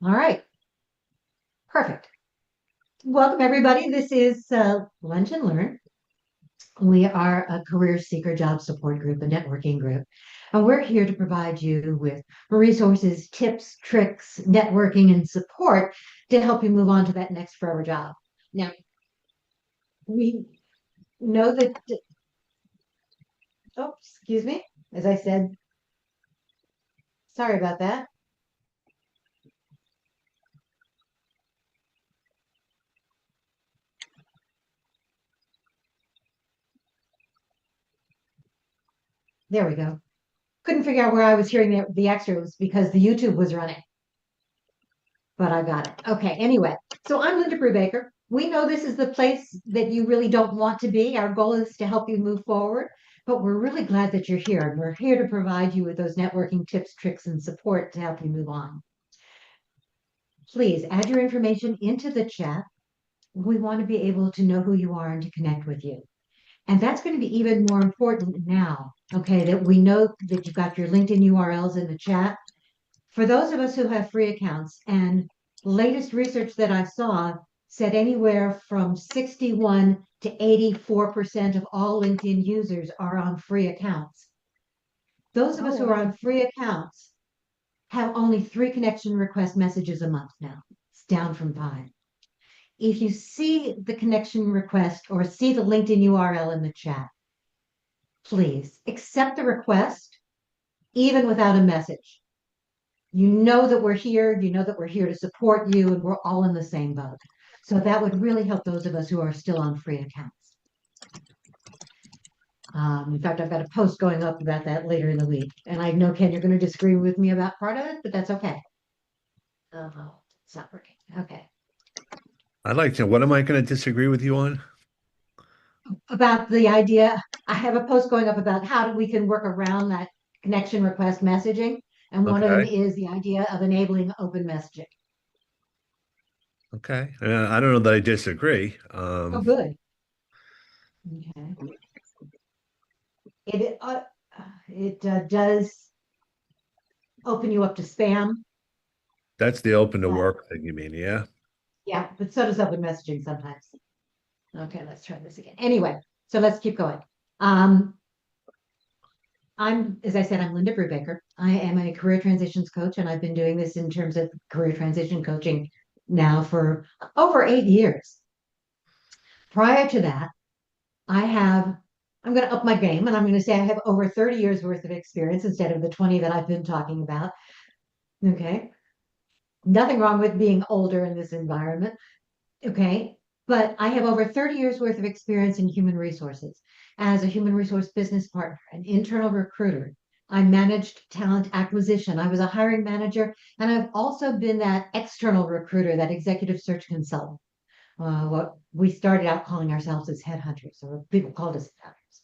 All right, perfect. Welcome, everybody. This is Lunch and Learn. We are a career seeker job support group, a networking group, and we're here to provide you with resources, tips, tricks, networking, and support to help you move on to that next forever job. Now, we know that, oh, excuse me, as I said, sorry about that. There we go. Couldn't figure out where I was hearing the extra. It was because the YouTube was running. But I got it. Okay. Anyway, so I'm Linda Brubaker. We know this is the place that you really don't want to be. Our goal is to help you move forward, but we're really glad that you're here. And we're here to provide you with those networking tips, tricks, and support to help you move on. Please add your information into the chat. We want to be able to know who you are and to connect with you. And that's going to be even more important now, okay, that we know that you've got your LinkedIn URLs in the chat. For those of us who have free accounts, and latest research that I saw said anywhere from 61 to 84% of all LinkedIn users are on free accounts. Those of us who are on free accounts have only 3 connection request messages a month now. It's down from 5. If you see the connection request or see the LinkedIn URL in the chat, please accept the request, even without a message. You know that we're here. You know that we're here to support you, and we're all in the same boat. So that would really help those of us who are still on free accounts. In fact, I've got a post going up about that later in the week. And I know, Ken, you're going to disagree with me about part of it, but that's okay. Oh, it's not working. Okay. I'd like to. What am I going to disagree with you on? About the idea, I have a post going up about how we can work around that connection request messaging. And one of them Okay. is the idea of enabling open messaging. Okay. I don't know that I disagree. Oh, good. Okay. It does open you up to spam. That's the open to But work thing, you mean? Yeah. yeah, but so does open messaging sometimes. Okay, let's try this again. Anyway, so let's keep going. Um, as I said, I'm Linda Brubaker. I am a career transitions coach, and I've been doing this in terms of career transition coaching now for over 8 years. Prior to that, I'm going to up my game and I'm going to say I have over 30 years worth of experience instead of the 20 that I've been talking about. Okay. Nothing wrong with being older in this environment. Okay. But I have over 30 years worth of experience in human resources as a human resource business partner, an internal recruiter. I managed talent acquisition. I was a hiring manager, and I've also been that external recruiter, that executive search consultant. What we started out calling ourselves as headhunters, or people called us headhunters.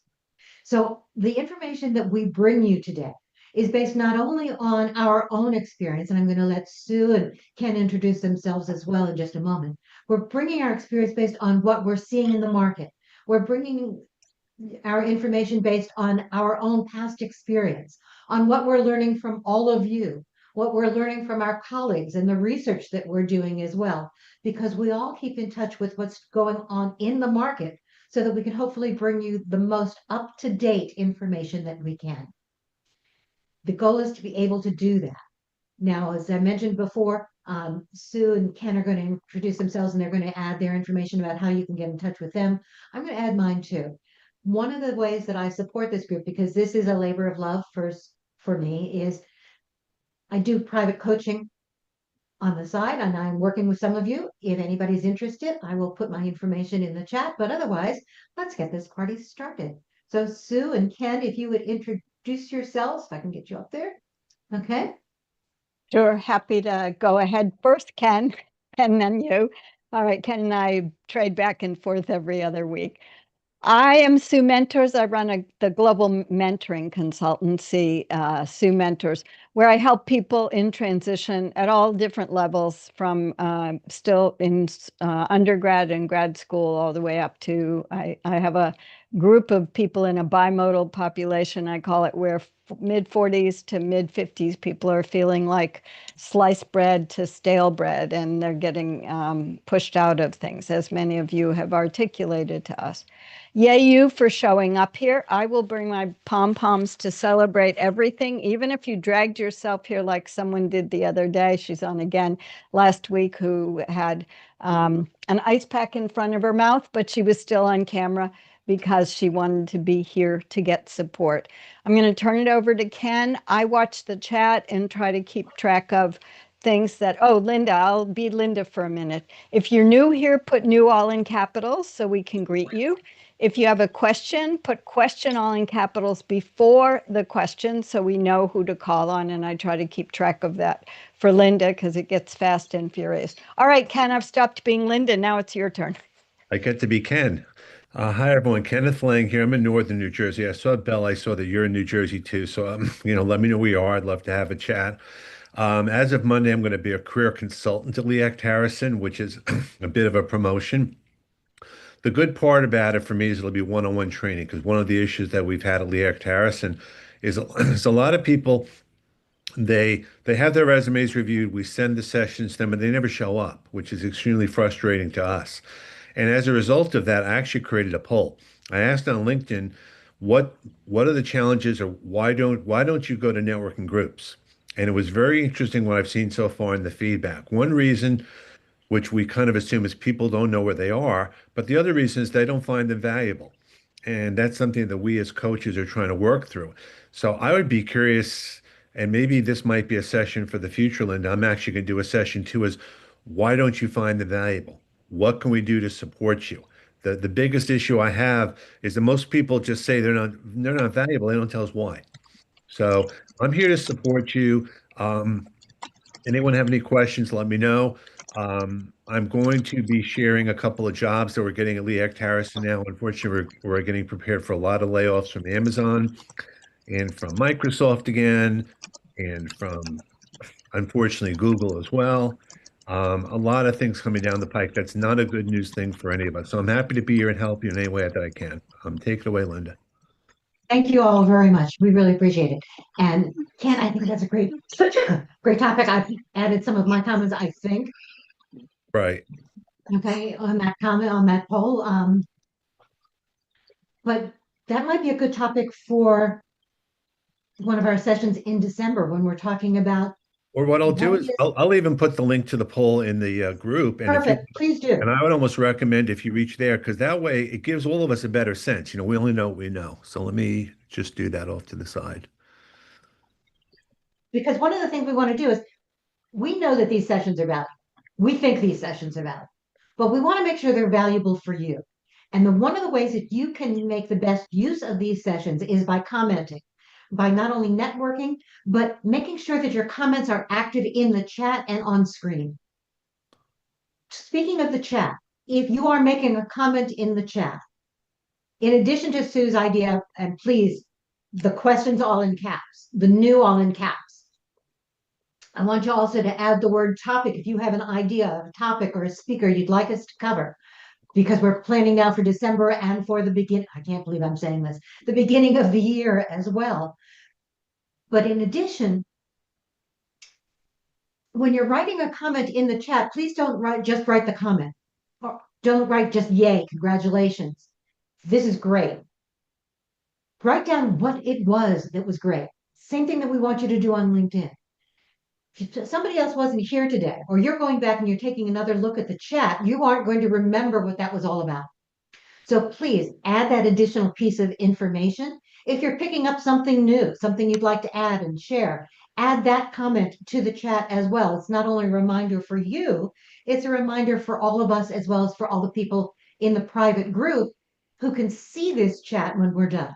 So the information that we bring you today is based not only on our own experience, and I'm going to let Sue and Ken introduce themselves as well in just a moment. We're bringing our experience based on what we're seeing in the market. We're bringing our information based on our own past experience, on what we're learning from all of you, what we're learning from our colleagues, and the research that we're doing as well, because we all keep in touch with what's going on in the market so that we can hopefully bring you the most up-to-date information that we can. The goal is to be able to do that. Now, as I mentioned before, Sue and Ken are going to introduce themselves and they're going to add their information about how you can get in touch with them. I'm going to add mine too. One of the ways that I support this group, because this is a labor of love for me, is I do private coaching on the side, and I'm working with some of you. If anybody's interested, I will put my information in the chat, but otherwise, let's get this party started. So Sue and Ken, if you would introduce yourselves, if I can get you up there. Okay. Sure, happy to go ahead first, Ken, and then you. All right, Ken and I trade back and forth every other week. I am Sue Mentors. I run the global mentoring consultancy, Sue Mentors, where I help people in transition at all different levels, from still in undergrad and grad school all the way up to, I have a group of people in a bimodal population, I call it, where mid 40s to mid 50s, people are feeling like sliced bread to stale bread, and they're getting pushed out of things, as many of you have articulated to us. Yay, you for showing up here. I will bring my pom-poms to celebrate everything, even if you dragged yourself here like someone did the other day. She's on again last week, who had an ice pack in front of her mouth, but she was still on camera because she wanted to be here to get support. I'm going to turn it over to Ken. I watch the chat and try to keep track of things that, oh, Linda, I'll be Linda for a minute. If you're new here, put new all in capitals so we can greet you. If you have a question, put question all in capitals before the question so we know who to call on. And I try to keep track of that for Linda because it gets fast and furious. All right, Ken, I've stopped being Linda. Now it's your turn. I get to be Ken. Hi, everyone. Kenneth Lang here. I'm in northern New Jersey. I saw Belle. I saw that you're in New Jersey too. So, let me know where you are. I'd love to have a chat. As of Monday, I'm going to be a career consultant at Lee Act Harrison, which is a bit of a promotion. The good part about it for me is it'll be one-on-one training because one of the issues that we've had at Lee Act Harrison is a lot of people they have their resumes reviewed. We send the sessions to them, and they never show up, which is extremely frustrating to us. And as a result of that, I actually created a poll. I asked on LinkedIn, what are the challenges, or why don't you go to networking groups? And it was very interesting what I've seen so far in the feedback. One reason, which we kind of assume, is people don't know where they are, but the other reason is they don't find them valuable. And that's something that we as coaches are trying to work through. So I would be curious, and maybe this might be a session for the future, Linda. I'm actually going to do a session too, is why don't you find them valuable? What can we do to support you? The biggest issue I have is that most people just say they're not valuable. They don't tell us why. So I'm here to support you. Anyone have any questions, let me know. I'm going to be sharing a couple of jobs that we're getting at Lee Act Harrison now. Unfortunately, we're getting prepared for a lot of layoffs from Amazon and from Microsoft again, and from, unfortunately, Google as well. A lot of things coming down the pike. That's not a good news thing for any of us. So I'm happy to be here and help you in any way that I can. Take it away, Linda. Thank you all very much. We really appreciate it. And Ken, I think that's a great topic. I've added some of my comments, I think, Right. okay, on that comment, on that poll. But that might be a good topic for one of our sessions in December when we're talking about Or what I'll do what is is I'll even put the link to the poll in the group, and perfect. Please do. and I would almost recommend if you reach there, because that way it gives all of us a better sense. We only know what we know. So let me just do that off to the side. Because one of the things we want to do is we know that these sessions are valuable. We think these sessions are valuable, but we want to make sure they're valuable for you. And one of the ways that you can make the best use of these sessions is by commenting, by not only networking, but making sure that your comments are active in the chat and on screen. Speaking of the chat, if you are making a comment in the chat, in addition to Sue's idea, and please, the questions all in caps, the new all in caps, I want you also to add the word topic if you have an idea of a topic or a speaker you'd like us to cover, because we're planning now for December and for the I can't believe I'm saying this, the beginning of the year as well. But in addition, when you're writing a comment in the chat, please don't just write the comment, or don't write just yay, congratulations. This is great. Write down what it was that was great. Same thing that we want you to do on LinkedIn. If somebody else wasn't here today, or you're going back and you're taking another look at the chat, you aren't going to remember what that was all about. So please add that additional piece of information. If you're picking up something new, something you'd like to add and share, add that comment to the chat as well. It's not only a reminder for you, it's a reminder for all of us, as well as for all the people in the private group who can see this chat when we're done.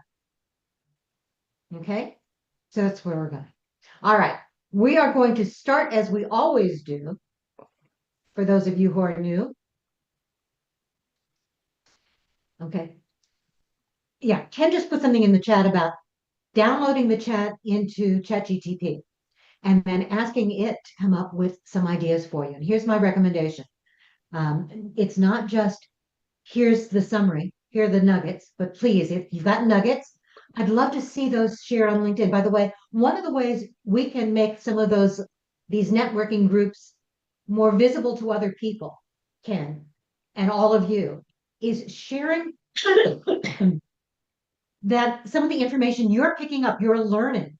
Okay, so that's where we're going. All right, we are going to start as we always do. For those of you who are new. Okay. Yeah, Ken just put something in the chat about downloading the chat into ChatGTP and then asking it to come up with some ideas for you. And here's my recommendation. It's not just, here's the summary, here are the nuggets, but please, if you've got nuggets, I'd love to see those shared on LinkedIn. By the way, one of the ways we can make some of these networking groups more visible to other people, Ken, and all of you, is sharing that some of the information you're picking up, you're learning,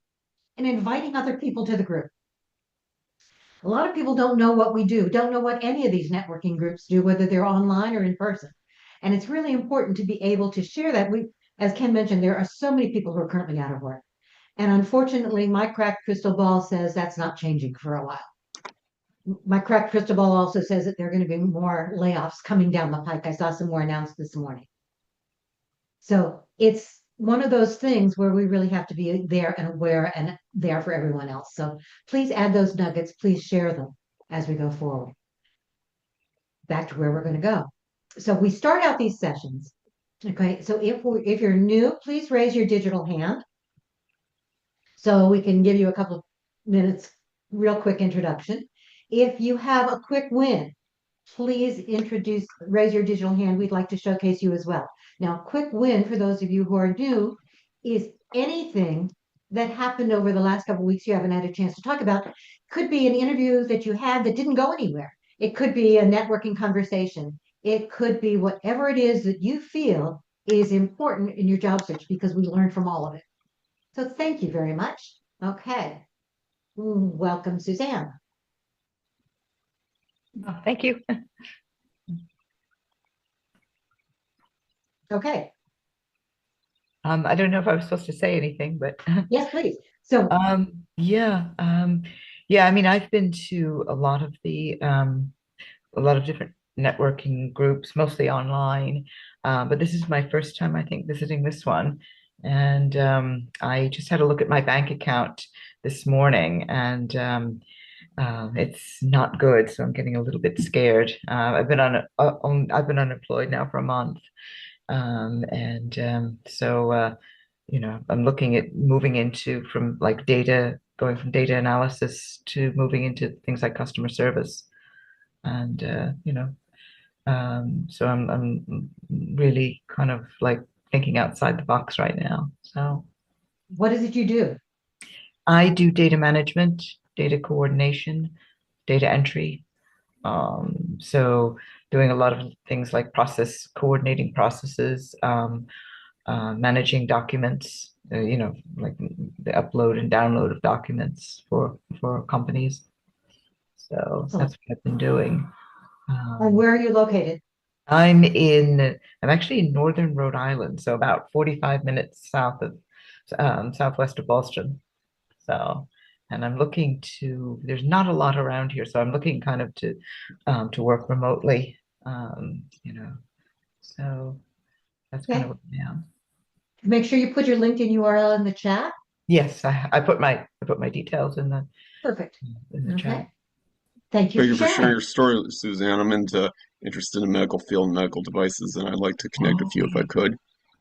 and inviting other people to the group. A lot of people don't know what we do, don't know what any of these networking groups do, whether they're online or in person. And it's really important to be able to share that. As Ken mentioned, there are so many people who are currently out of work. And unfortunately, my cracked crystal ball says that's not changing for a while. My cracked crystal ball also says that there are going to be more layoffs coming down the pike. I saw some more announced this morning. So it's one of those things where we really have to be there and aware and there for everyone else. So please add those nuggets. Please share them as we go forward. Back to where we're going to go. So we start out these sessions. Okay, so if you're new, please raise your digital hand so we can give you a couple of minutes, real quick introduction. If you have a quick win, please raise your digital hand. We'd like to showcase you as well. Now, quick win for those of you who are new is anything that happened over the last couple of weeks you haven't had a chance to talk about. Could be an interview that you had that didn't go anywhere. It could be a networking conversation. It could be whatever it is that you feel is important in your job search, because we learn from all of it. So thank you very much. Okay. Welcome, Suzanne. Oh, thank you. Okay. I don't know if I was supposed to say anything, but Yes, please. So yeah, yeah. I mean, I've been to a lot of different networking groups, mostly online. But this is my first time, I think, visiting this one, and I just had a look at my bank account this morning, and it's not good, so I'm getting a little bit scared. I've been I've been unemployed now for a month, so I'm looking at moving into from like going from data analysis to moving into things like customer service, and so I'm really kind of like thinking outside the box right now. So what is it you do? I do data management, data coordination, data entry. So doing a lot of things like coordinating processes, managing documents, like the upload and download of documents for companies. So that's what I've been doing. And where are you located? I'm actually in northern Rhode Island, so about 45 minutes south of southwest of Boston. So, and there's not a lot around here, so I'm looking kind of to work remotely, so that's kind of what I am. Make sure you put your LinkedIn URL in the chat. Yes, I put my details in the Perfect. chat. Okay. Thank you Thank you for for sharing sharing. your story, Suzanne. I'm interested in the medical field and medical devices, and I'd like to connect with you if I could.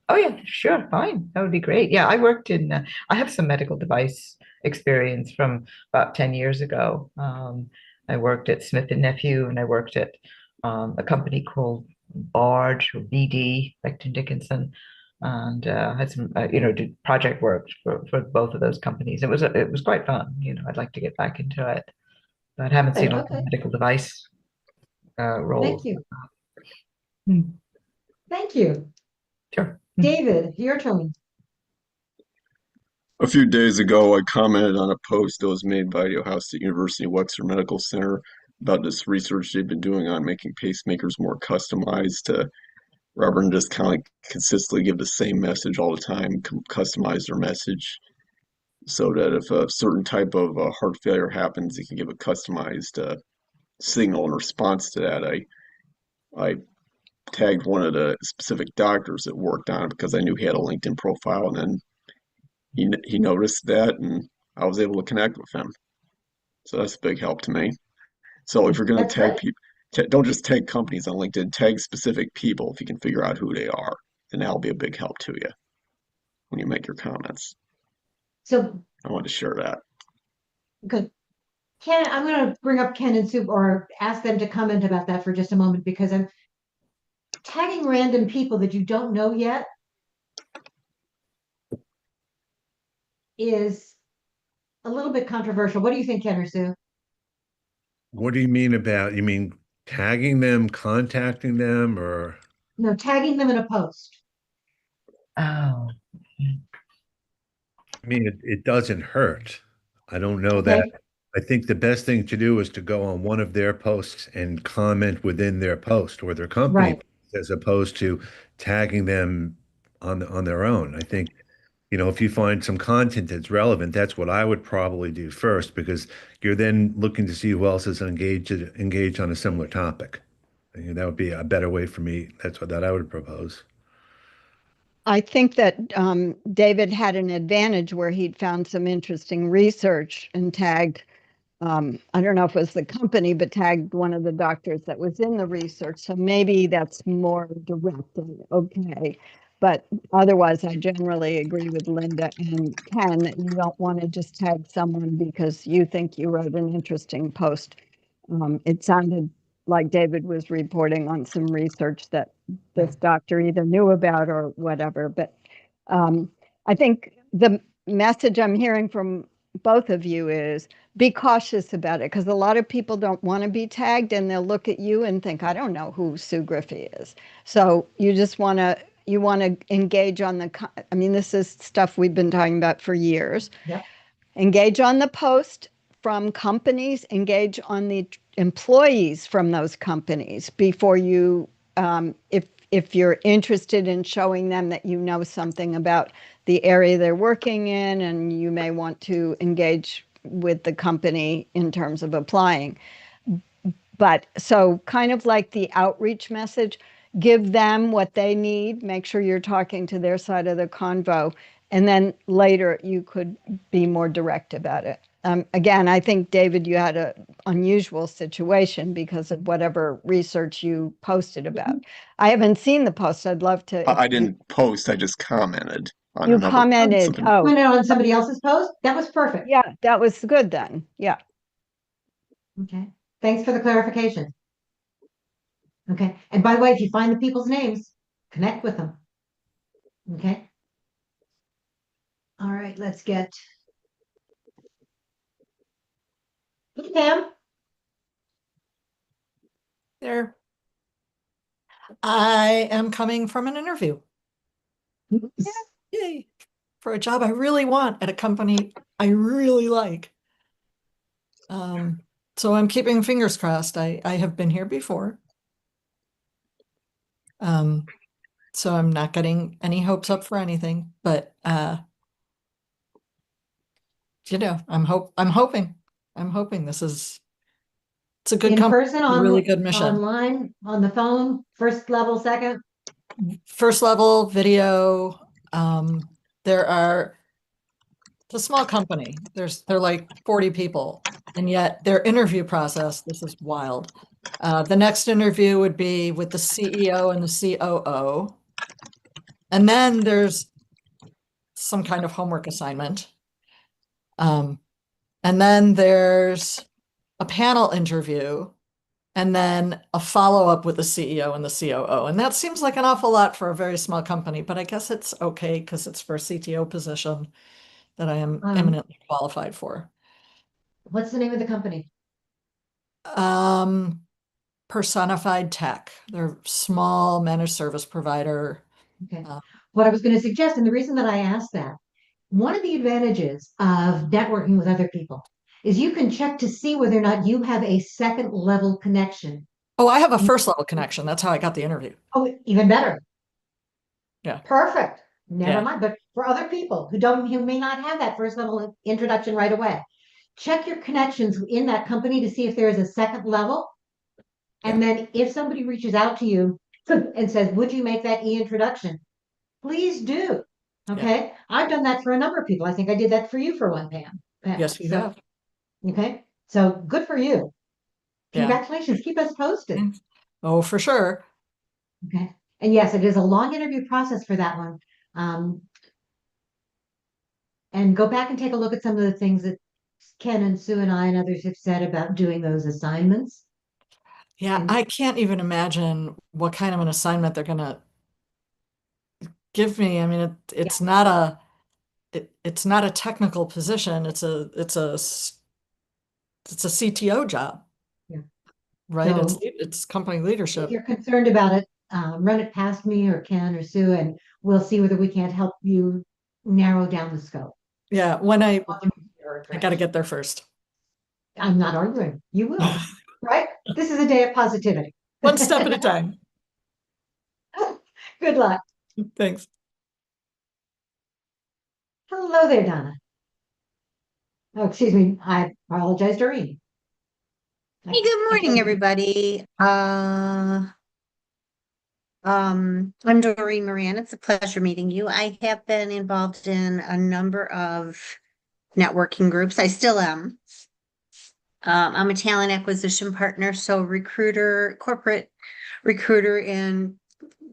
Oh yeah, sure, fine. That would be great. Yeah, I have some medical device experience from about 10 years ago. I worked at Smith and Nephew, and I worked at a company called Bard or BD, Becton Dickinson, and had some, did project work for both of those companies. It was quite fun. I'd like to get back into it, but I haven't seen a lot of Okay. medical device roles. Thank you. Hmm. Thank you. Sure. David, your turn. A few days ago, I commented on a post that was made by the Ohio State University Wexner Medical Center about this research they've been doing on making pacemakers more customized rather than just kind of like consistently give the same message all the time, customize their message so that if a certain type of heart failure happens, you can give a customized signal in response to that. I tagged one of the specific doctors that worked on it because I knew he had a LinkedIn profile, and then he noticed that, and I was able to connect with him. So that's a big help to me. So if you're going to That's tag great. people, don't just tag companies on LinkedIn, tag specific people if you can figure out who they are, then that'll be a big help to you when you make your comments. So I wanted to share that. good. Ken, I'm going to bring up Ken and Sue or ask them to comment about that for just a moment, because I'm tagging random people that you don't know yet. is a little bit controversial. What do you think, Ken or Sue? What do you mean about, you mean tagging them, contacting them, or? No, tagging them in a post. Oh, I mean, it doesn't hurt. I don't know that. Okay, I think the best thing to do is to go on one of their posts and comment within their post or their company, right. as opposed to tagging them on their own. I think, if you find some content that's relevant, that's what I would probably do first, because you're then looking to see who else is engaged on a similar topic. That would be a better way for me. That's what that I would propose. I think that David had an advantage where he'd found some interesting research and tagged, I don't know if it was the company, but tagged one of the doctors that was in the research. So maybe that's more direct and okay. But otherwise, I generally agree with Linda and Ken that you don't want to just tag someone because you think you wrote an interesting post. It sounded like David was reporting on some research that this doctor either knew about or whatever. But I think the message I'm hearing from both of you is be cautious about it, because a lot of people don't want to be tagged and they'll look at you and think, I don't know who Sue Griffey is. So you want to engage on I mean, this is stuff we've been talking about for years. Yep. Engage on the post from companies, engage on the employees from those companies before you, if you're interested in showing them that you know something about the area they're working in, and you may want to engage with the company in terms of applying. But so kind of like the outreach message, give them what they need, make sure you're talking to their side of the convo, and then later you could be more direct about it. Again, I think, David, you had an unusual situation because of whatever research you posted about. I haven't seen the post. I'd love to. I didn't post, I just commented on You another commented. something. Oh, Comment on somebody else's post? That was perfect. yeah, that was good then. Yeah. Okay, thanks for the clarification. Okay, and by the way, if you find the people's names, connect with them. Okay. All right, let's get. Hey, Pam. There. I am coming from an interview. Yay. For a job I really want at a company I really like. So I'm keeping fingers crossed. I have been here before. So I'm not getting any hopes up for anything, but I'm hoping it's a good In company, person, a really good mission. online, on the phone, first level, second. First level video. It's a small company. They're like 40 people, and yet their interview process, this is wild. The next interview would be with the CEO and the COO. And then there's some kind of homework assignment. And then there's a panel interview, and then a follow-up with the CEO and the COO. And that seems like an awful lot for a very small company, but I guess it's okay because it's for a CTO position that I am eminently qualified for. What's the name of the company? Personified Tech. They're a small managed service provider. Okay. What I was going to suggest, and the reason that I asked that, one of the advantages of networking with other people is you can check to see whether or not you have a second level connection. Oh, I have a first level connection. That's how I got the interview. Oh, even better. Yeah. Perfect. Never Yeah. mind. But for other people who may not have that first level introduction right away, check your connections in that company to see if there is a second level. And then if somebody reaches out to you and says, would you make that e-introduction? Please do. Okay. I've done that for a number of people. I think I did that for you for one, Pam. Yes, you have. Okay. So good for you. Yeah. Congratulations. Keep us posted. Oh, for sure. Okay. And yes, it is a long interview process for that one. And go back and take a look at some of the things that Ken and Sue and I and others have said about doing those assignments. Yeah, I can't even imagine what kind of an assignment they're going to give me. I mean, it's not it's not a technical position. It's a CTO job. Yeah. Right? So- It's company If leadership. you're concerned about it, run it past me or Ken or Sue, and we'll see whether we can't help you narrow down the scope. Yeah, when I got to get there first. I'm not arguing. You will, right? This is a day of positivity. One step at a time. Good luck. Thanks. Hello there, Donna. Oh, excuse me. I apologize, Doreen. Hey, good morning, everybody. I'm Doreen Moran. It's a pleasure meeting you. I have been involved in a number of networking groups. I still am. I'm a talent acquisition partner, so recruiter, corporate recruiter in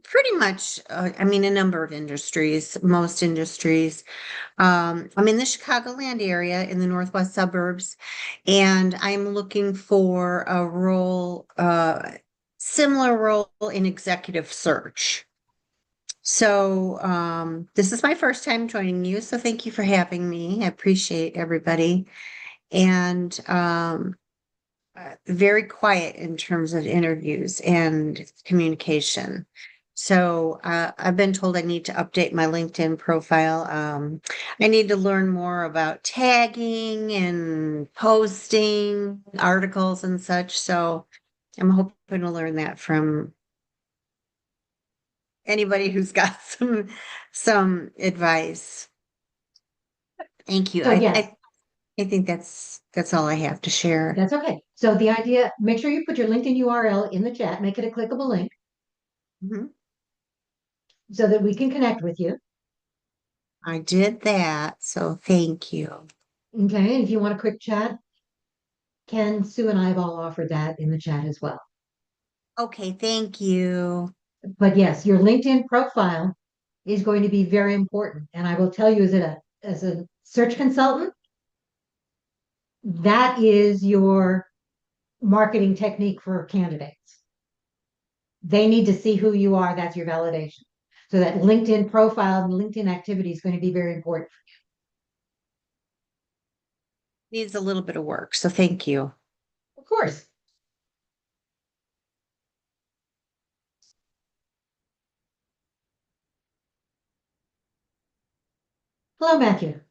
pretty much, I mean, a number of industries, most industries. I'm in the Chicagoland area in the northwest suburbs, and I'm looking for a role, similar role in executive search. So this is my first time joining you, so thank you for having me. I appreciate everybody. And very quiet in terms of interviews and communication. So I've been told I need to update my LinkedIn profile. I need to learn more about tagging and posting articles and such. So I'm hoping to learn that from anybody who's got some advice. Thank you. So yes. I think that's all I have to share. That's okay. So the idea, make sure you put your LinkedIn URL in the chat, make it a clickable link Mhm. so that we can connect with you. I did that, so thank you. Okay, and if you want a quick chat, Ken, Sue, and I have all offered that in the chat as well. Okay, thank you. But yes, your LinkedIn profile is going to be very important. And I will tell you as a search consultant, that is your marketing technique for candidates. They need to see who you are. That's your validation. So that LinkedIn profile and LinkedIn activity is going to be very important. Needs a little bit of work, so thank you. Of course. Hello, Matthew.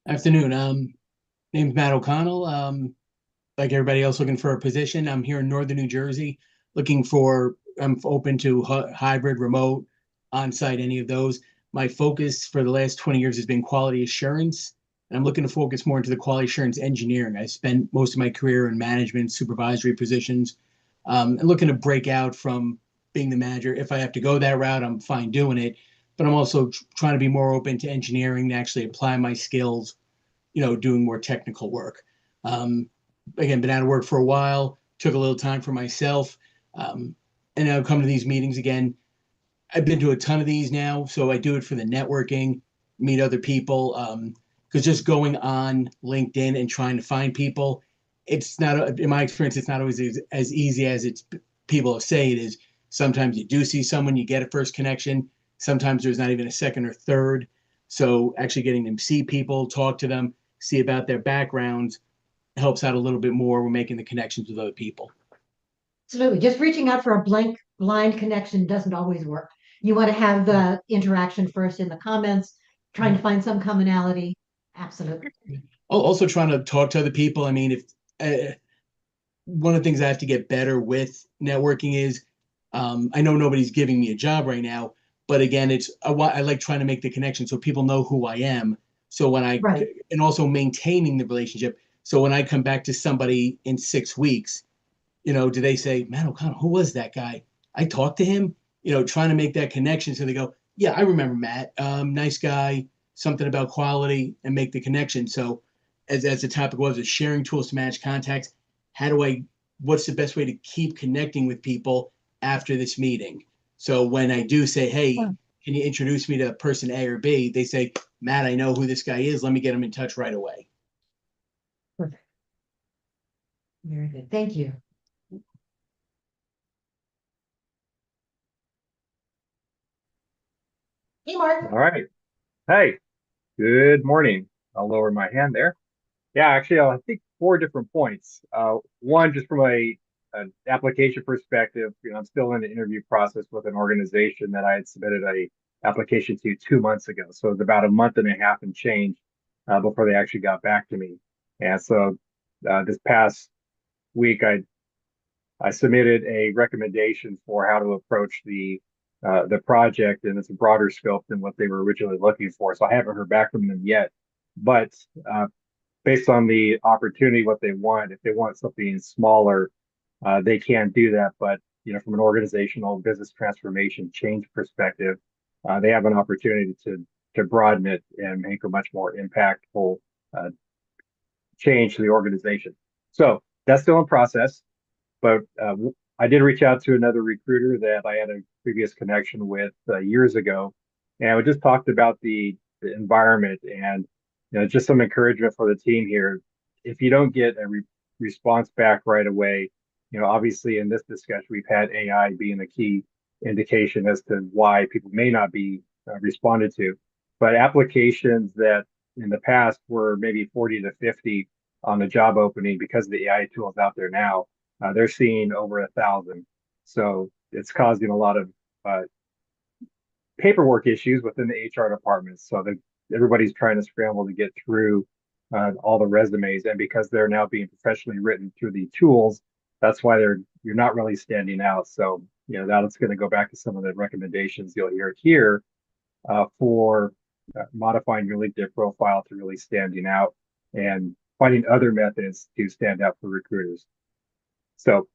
Afternoon. Name's Matt O'Connell. Like everybody else looking for a position. I'm here in northern New Jersey I'm open to hybrid, remote, on-site, any of those. My focus for the last 20 years has been quality assurance. And I'm looking to focus more into the quality assurance engineering. I spent most of my career in management, supervisory positions, and looking to break out from being the manager. If I have to go that route, I'm fine doing it. But I'm also trying to be more open to engineering and actually apply my skills, doing more technical work. Again, been out of work for a while, took a little time for myself. And I've come to these meetings again. I've been to a ton of these now, so I do it for the networking, meet other people. Because just going on LinkedIn and trying to find people, it's not, in my experience, it's not always as easy as people say it is. Sometimes you do see someone, you get a first connection. Sometimes there's not even a second or third. So actually getting them see people, talk to them, see about their backgrounds helps out a little bit more. We're making the connections with other people. Absolutely. Just reaching out for a blind connection doesn't always work. You want to have the interaction first in the comments, trying to find some commonality. Absolutely. Also trying to talk to other people. I mean, if one of the things I have to get better with networking is, I know nobody's giving me a job right now, but again, I like trying to make the connection so people know who I am. So Right. And also maintaining the relationship. So when I come back to somebody in 6 weeks, do they say, Matt O'Connell, who was that guy? I talked to him, trying to make that connection. So they go, yeah, I remember Matt, nice guy, something about quality, and make the connection. So as the topic was, is sharing tools to manage contacts. What's the best way to keep connecting with people after this meeting? So when I do say, hey, can you introduce me to person A or B? They say, Matt, I know who this guy is. Let me get him in touch right away. Perfect. Very good. Thank you. Hey, Mark. All right. Hey, good morning. I'll lower my hand there. Yeah, actually, I think four different points. One, just from an application perspective, I'm still in the interview process with an organization that I had submitted a application to 2 months ago. So it's about a month and a half and change before they actually got back to me. And so this past week, I submitted a recommendation for how to approach the project, and it's a broader scope than what they were originally looking for. So I haven't heard back from them yet, but based on the opportunity, what they want, if they want something smaller, they can do that. But from an organizational business transformation change perspective, they have an opportunity to broaden it and make a much more impactful uh, change to the organization. So that's still in process. But I did reach out to another recruiter that I had a previous connection with years ago, and we just talked about the environment and just some encouragement for the team here. If you don't get a response back right away, obviously in this discussion we've had AI being a key indication as to why people may not be responded to, but applications that in the past were maybe 40 to 50 on the job opening because of the AI tools out there now, they're seeing over 1,000. So it's causing a lot of uh, paperwork issues within the HR departments. So that everybody's trying to scramble to get through all the resumes, and because they're now being professionally written through the tools, that's why you're not really standing out. So that's going to go back to some of the recommendations you'll hear here for modifying your LinkedIn profile to really standing out and finding other methods to stand out for recruiters. So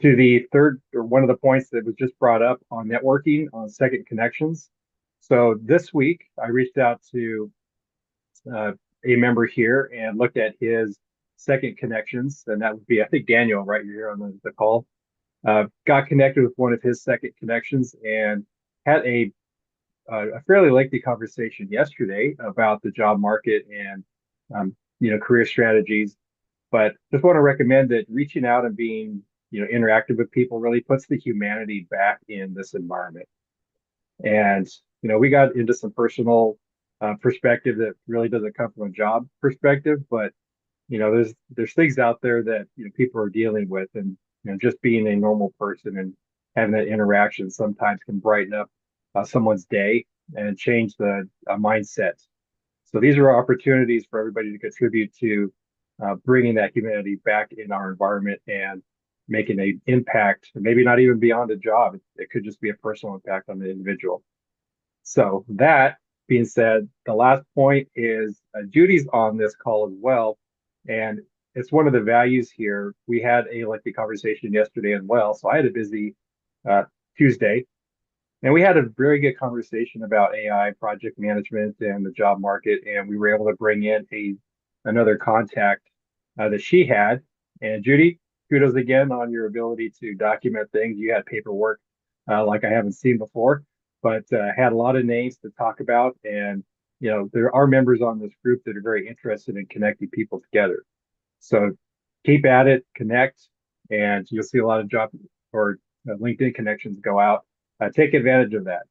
to the third, or one of the points that was just brought up on networking on second connections. So this week I reached out to a member here and looked at his second connections, and that would be, I think, Daniel, right? You're here on the call. Got connected with one of his second connections and had a fairly lengthy conversation yesterday about the job market and career strategies. But just want to recommend that reaching out and being interactive with people really puts the humanity back in this environment. And we got into some personal perspective that really doesn't come from a job perspective, but there's things out there that people are dealing with, and just being a normal person and having that interaction sometimes can brighten up someone's day and change the mindset. So these are opportunities for everybody to contribute to bringing that humanity back in our environment and making an impact, maybe not even beyond a job. It could just be a personal impact on the individual. So that being said, the last point is Judy's on this call as well. And it's one of the values here. We had a lengthy conversation yesterday as well. So I had a busy Tuesday. And we had a very good conversation about AI, project management, and the job market. And we were able to bring in another contact that she had. And Judy, kudos again on your ability to document things. You had paperwork like I haven't seen before, but had a lot of names to talk about. And there are members on this group that are very interested in connecting people together. So keep at it, connect, and you'll see a lot of job or LinkedIn connections go out. Take advantage of that.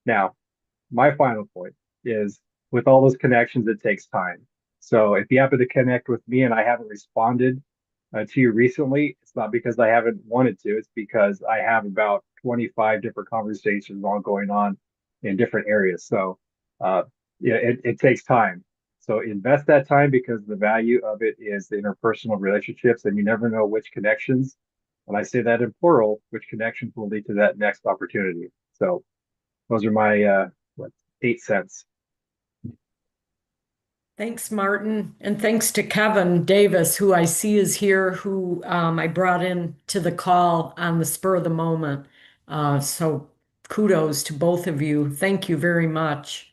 Now, my final point is with all those connections, it takes time. So if you happen to connect with me and I haven't responded to you recently, it's not because I haven't wanted to. It's because I have about 25 different conversations all going on in different areas. So it takes time. So invest that time, because the value of it is the interpersonal relationships, and you never know which connections, when I say that in plural, which connections will lead to that next opportunity. So those are my 8 cents. Thanks, Martin. And thanks to Kevin Davis, who I see is here, who I brought in to the call on the spur of the moment. So kudos to both of you. Thank you very much.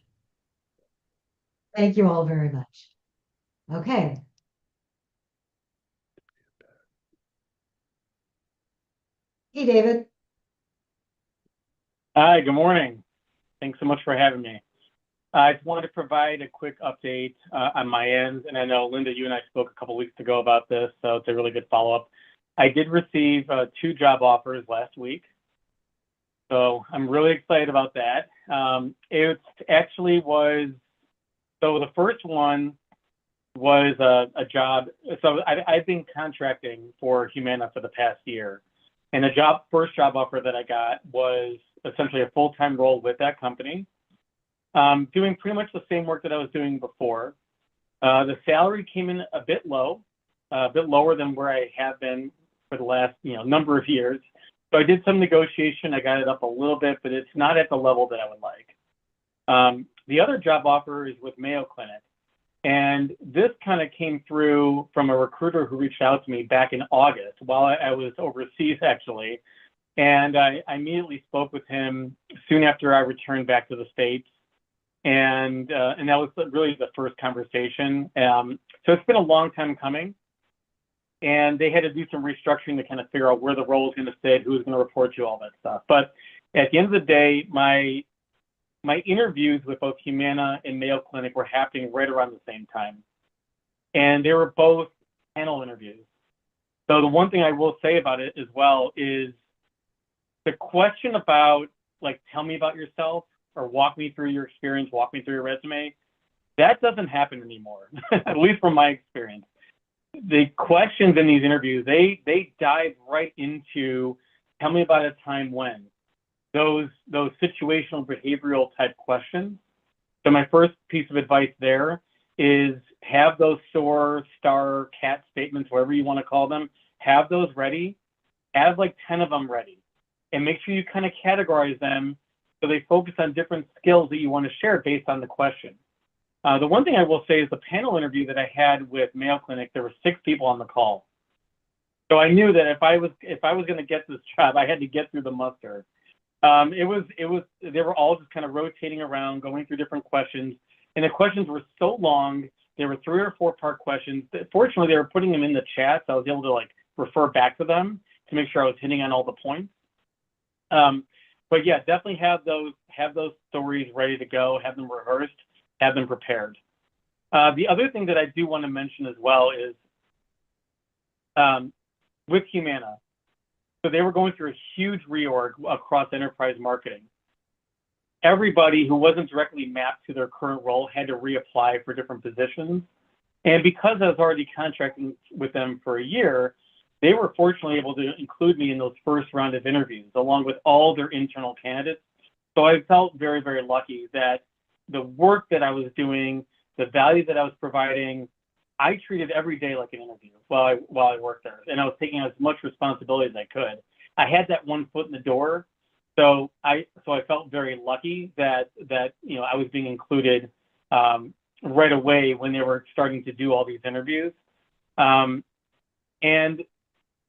Thank you all very much. Okay. Hey, David. Hi, good morning. Thanks so much for having me. I just wanted to provide a quick update on my end, and I know, Linda, you and I spoke a couple weeks ago about this, so it's a really good follow-up. I did receive 2 job offers last week. So I'm really excited about that. It actually was, so the first one was a job. So I've been contracting for Humana for the past year. And the first job offer that I got was essentially a full-time role with that company, doing pretty much the same work that I was doing before. The salary came in a bit low, a bit lower than where I have been for the last number of years. So I did some negotiation. I got it up a little bit, but it's not at the level that I would like. The other job offer is with Mayo Clinic. And this kind of came through from a recruiter who reached out to me back in August while I was overseas, actually. And I immediately spoke with him soon after I returned back to the States. And that was really the first conversation. So it's been a long time coming. And they had to do some restructuring to kind of figure out where the role was going to sit, who was going to report to, all that stuff. But at the end of the day, my interviews with both Humana and Mayo Clinic were happening right around the same time. And they were both panel interviews. So the one thing I will say about it as well is the question about, like, tell me about yourself or walk me through your experience, walk me through your resume, that doesn't happen anymore, at least from my experience. The questions in these interviews, they dive right into, tell me about a time when. Those situational behavioral type questions. So my first piece of advice there is have those SOAR, STAR, CAT statements, whatever you want to call them, have those ready, have like 10 of them ready, and make sure you kind of categorize them so they focus on different skills that you want to share based on the question. The one thing I will say is the panel interview that I had with Mayo Clinic, there were 6 people on the call. So I knew that if I was going to get this job, I had to get through the muster. They were all just kind of rotating around, going through different questions. And the questions were so long. There were 3 or 4 part questions. Fortunately, they were putting them in the chat, so I was able to like refer back to them to make sure I was hitting on all the points. But yeah, definitely have those stories ready to go, have them rehearsed, have them prepared. The other thing that I do want to mention as well is with Humana. So they were going through a huge reorg across enterprise marketing. Everybody who wasn't directly mapped to their current role had to reapply for different positions. And because I was already contracting with them for a year, they were fortunately able to include me in those first round of interviews, along with all their internal candidates. So I felt very, very lucky that the work that I was doing, the value that I was providing, I treated every day like an interview while I worked there, and I was taking as much responsibility as I could. I had that one foot in the door, so I felt very lucky that I was being included right away when they were starting to do all these interviews. And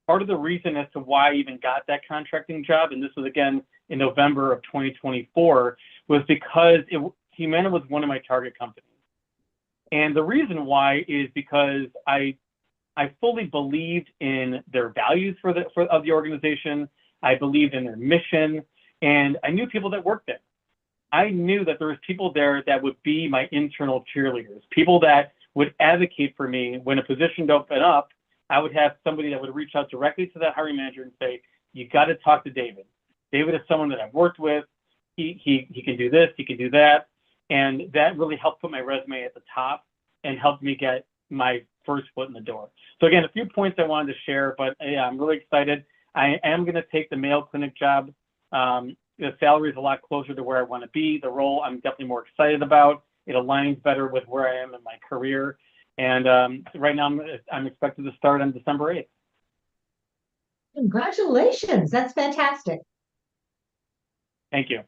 part of the reason as to why I even got that contracting job, and this was again in November of 2024, was because Humana was one of my target companies. And the reason why is because I fully believed in their values of the organization. I believed in their mission, and I knew people that worked there. I knew that there was people there that would be my internal cheerleaders, people that would advocate for me when a position would open up. I would have somebody that would reach out directly to that hiring manager and say, you got to talk to David. David is someone that I've worked with. He can do this, he can do that. And that really helped put my resume at the top and helped me get my first foot in the door. So again, a few points I wanted to share, but yeah, I'm really excited. I am going to take the Mayo Clinic job. The salary is a lot closer to where I want to be. The role I'm definitely more excited about. It aligns better with where I am in my career. And right now I'm expected to start on December 8th. Congratulations. That's fantastic. Thank you.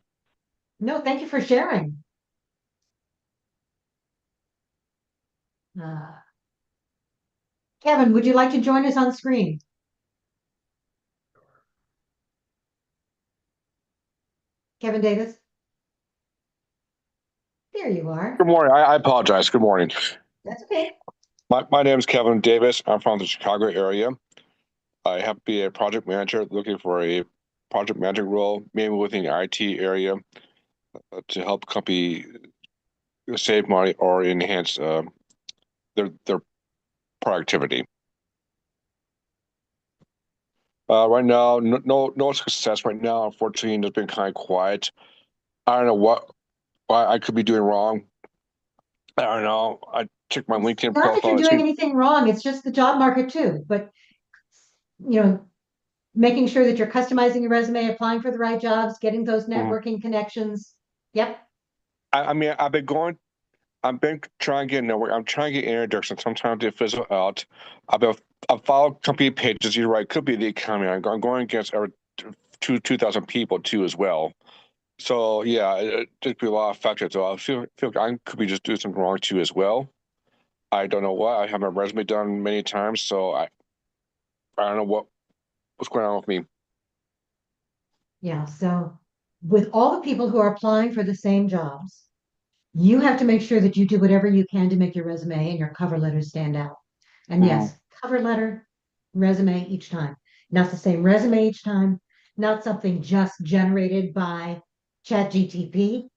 No, thank you for sharing. Kevin, would you like to join us on screen? Kevin Davis? There you are. Good morning. I apologize. Good morning. That's okay. My name is Kevin Davis. I'm from the Chicago area. I have to be a project manager looking for a project manager role, maybe within the IT area, to help company save money or enhance their productivity. Right now, no success right now. Unfortunately, it's been kind of quiet. I don't know what I could be doing wrong. I don't know. I checked my LinkedIn Not that you're profile. doing anything wrong, it's just the job market too, but you know, making sure that you're customizing your resume, applying for the right jobs, getting those networking connections. Yep. I mean, I've been trying to get network. I'm trying to get introduction. Sometimes they fizzle out. I've followed company pages. You're right. Could be the economy. I'm going against over 2,000 people too as well. So yeah, it could be a lot of factors. So I feel like I could be just doing something wrong too as well. I don't know what. I have my resume done many times, so I don't know what's going on with me. Yeah. So with all the people who are applying for the same jobs, you have to make sure that you do whatever you can to make your resume and your cover letter stand out. And yes, cover letter, resume each time. Not the same resume each time, not something just generated by ChatGTP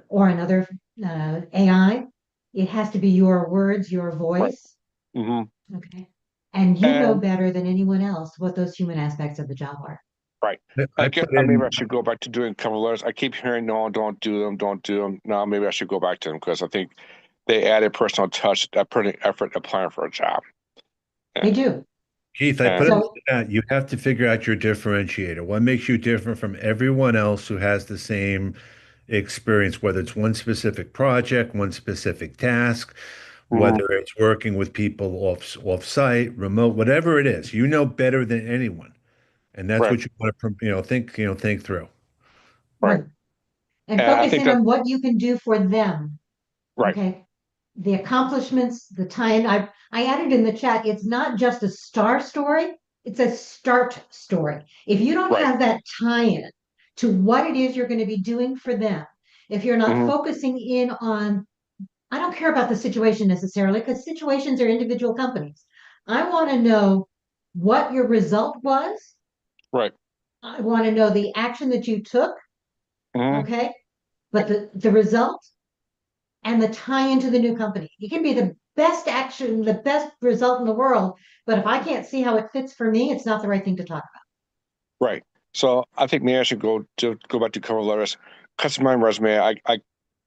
or another AI. It has to be your words, your voice. Mm-hmm. Okay. And you know And better than anyone else what those human aspects of the job are. right. I I guess put maybe in, I should go back to doing cover letters. I keep hearing, no, don't do them, don't do them. Now maybe I should go back to them because I think they added personal touch, that putting effort applying for a job. They And, do. Keith, I and put in So the chat, you have to figure out your differentiator. What makes you different from everyone else who has the same experience, whether it's one specific project, one specific task, mhm, whether it's working with people off site, remote, whatever it is, you know better than anyone. And that's right, what you want to, think through. right. right. And And I focus think in that on what you can do for them. right. Okay. The accomplishments, the time. I added in the chat, it's not just a star story, it's a start story. If you don't Right. have that tie-in to what it is you're going to be doing for them, if you're not Hmm. focusing in on, I don't care about the situation necessarily, because situations are individual companies. I want to know what your result was. Right. I want to know the action that you took. Hmm. Okay. But the result and the tie into the new company. It can be the best action, the best result in the world, but if I can't see how it fits for me, it's not the right thing to talk Right. So I think maybe I should go back to cover letters, customize my resume. I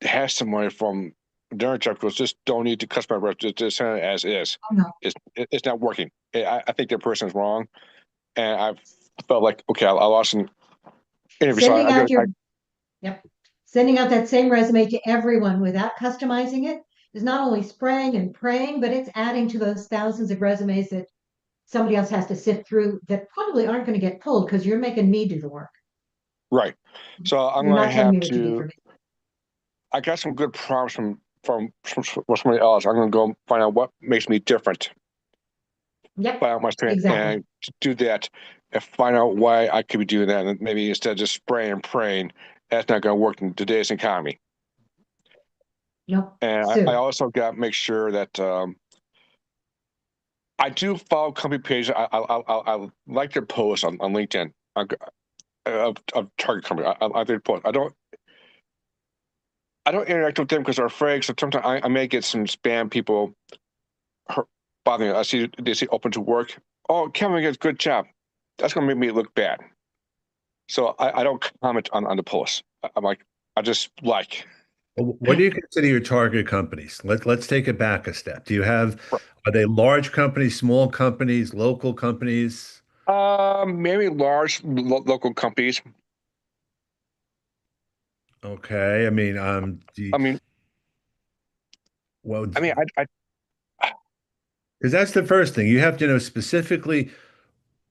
have somebody from their job goes, just don't need to customize resume, just send it as is. about. Oh, no. It's not working. I think that person's wrong, and I felt like okay, I lost an interview. So Sending out your, yep, sending out that same resume to everyone without customizing it is not only spraying and praying, but it's adding to those thousands of resumes that somebody else has to sift through that probably aren't going to get pulled because you're making me do the work. right. So I'm You're going not to telling have me what to do for to. me. I got some good prompts from somebody else. I'm going to go find out what makes me different. Yep, Find out my strength exactly. and do that, and find out why I could be doing that. And maybe instead of just spraying and praying, that's not going to work in today's economy. Nope. And I Sue. also got to make sure that I do follow company pages. I like their posts on LinkedIn of target company. I their post. I don't interact with them because they're afraid. So sometimes I may get some spam people bothering me. I see they say open to work. Oh, Kevin gets good job. That's going to make me look bad. So I don't comment on the posts. I'm like, I just like. What do you consider your target companies? Let's take it back a step. Are they large companies, small companies, local companies? Maybe large local companies. Okay. I mean, I mean, well, I mean, I because that's the first thing. You have to know specifically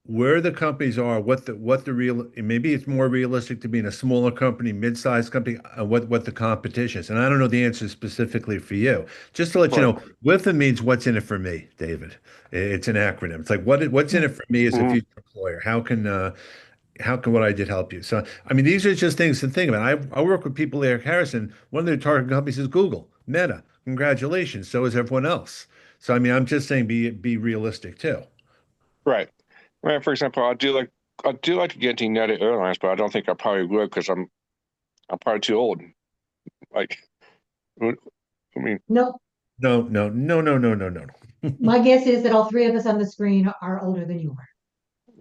where the companies are, what the real, maybe it's more realistic to be in a smaller company, mid-sized company, what the competition is. And I don't know the answer specifically for you. Just to let you right. know, WIFA means what's in it for me, David. It's an acronym. It's like what's in it for me as a Mhm. future employer. How can what I did help you? So, I mean, these are just things to think about. I work with people like Harrison. One of their target companies is Google, Meta. Congratulations. So is everyone else. So, I mean, I'm just saying be realistic too. Right. Well, for example, I do like to get into United Airlines, but I don't think I probably would because I'm probably too old. Like, I mean, Nope. No, no. My guess is that all three of us on the screen are older than you are.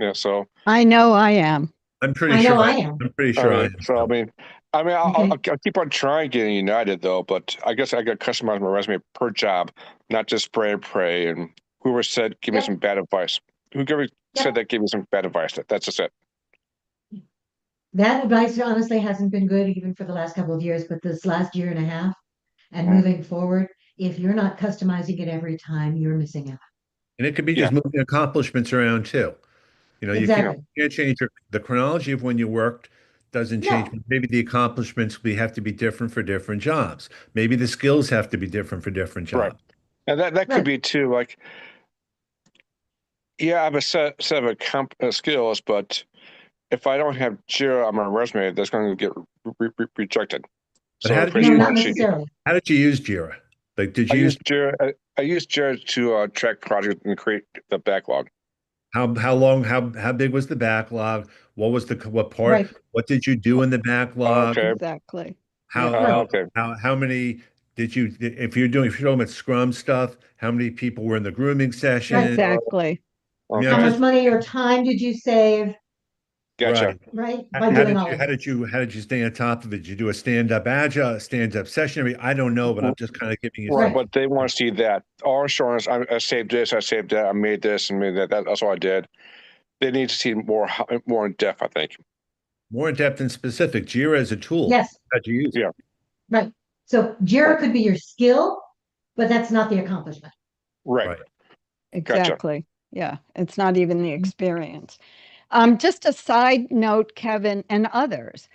Yeah, so I know I am. I'm pretty I know sure I am. I'm pretty all sure I right. am. So I mean, Okay. I'll keep on trying getting United though, but I guess I got to customize my resume per job, not just spray and pray. And whoever said give me Yep. some bad advice, whoever Yep. said that gave me some bad advice. That's just it. That advice honestly hasn't been good even for the last couple of years, but this last year and a half and Mm. moving forward, if you're not customizing it every time, you're missing out. And it could be Yeah. just moving accomplishments around too. You know, Exactly. you can't change the chronology of when you worked doesn't change. No. Maybe the accomplishments have to be different for different jobs. Maybe the skills have to be different for different Right. jobs. And that could Right. be too. Like, yeah, I have a set of skills, but if I don't have Jira on my resume, that's going to get rejected. But So how the did No, you person not wants you. necessarily. How did you use Jira? Like, did I you use use Jira. I use Jira to track projects and create the backlog. how long how big was the backlog? What was what part? Right. What did you do in the backlog? Okay. Exactly. How Right. Okay. how many did you if you're talking about Scrum stuff, how many people were in the grooming session? Right. Exactly. I mean, How I'm much just money or time did you save, Gotcha. right? How By doing all of how that. did you stay on top of it? Did you do a stand-up agile, stand-up session? I mean, I don't know, but I'm just kind of giving you Right, some. but they want to see that. All assurance, I saved this, I saved that, I made this and made that. That's all I did. They need to see more in depth, I think. More in depth and specific. Jira is a tool. Yes. How'd you use it? Yeah. Right. So Jira Right. could be your skill, but that's not the accomplishment. Right. Right. Exactly. Yeah. It's not even the experience. Just a side note, Kevin and others,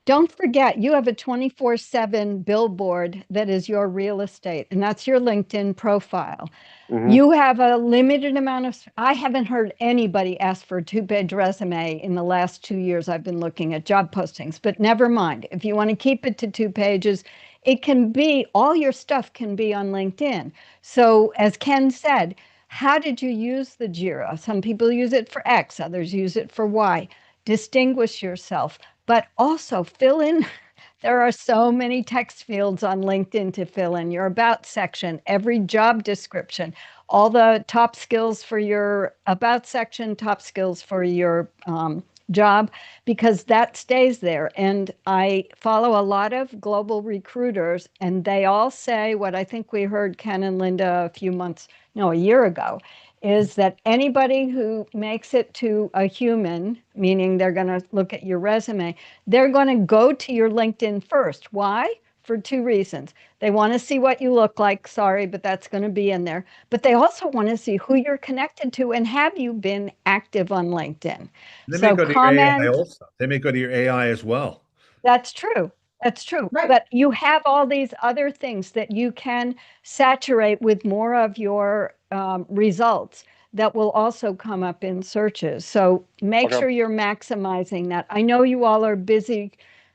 don't forget you have a 24/7 billboard that is your real estate, and that's your LinkedIn profile. Mhm. You have a limited amount of, I haven't heard anybody ask for a 2-page resume in the last 2 years I've been looking at job postings, but never mind. If you want to keep it to 2 pages, it can be, all your stuff can be on LinkedIn. So as Ken said, how did you use the Jira? Some people use it for X, others use it for Y. Distinguish yourself, but also fill in. There are so many text fields on LinkedIn to fill in your about section, every job description, all the top skills for your about section, top skills for your job, because that stays there. And I follow a lot of global recruiters, and they all say what I think we heard Ken and Linda a year ago, is that anybody who makes it to a human, meaning they're going to look at your resume, they're going to go to your LinkedIn first. Why? For 2 reasons. They want to see what you look like. Sorry, but that's going to be in there. But they also want to see who you're connected to and have you been active on LinkedIn. They So may go to your AI comment. also. They may go to your AI as well. That's true. That's true. Right. But you have all these other things that you can saturate with more of your results that will also come up in searches. So make Okay. sure you're maximizing that. I know you all are busy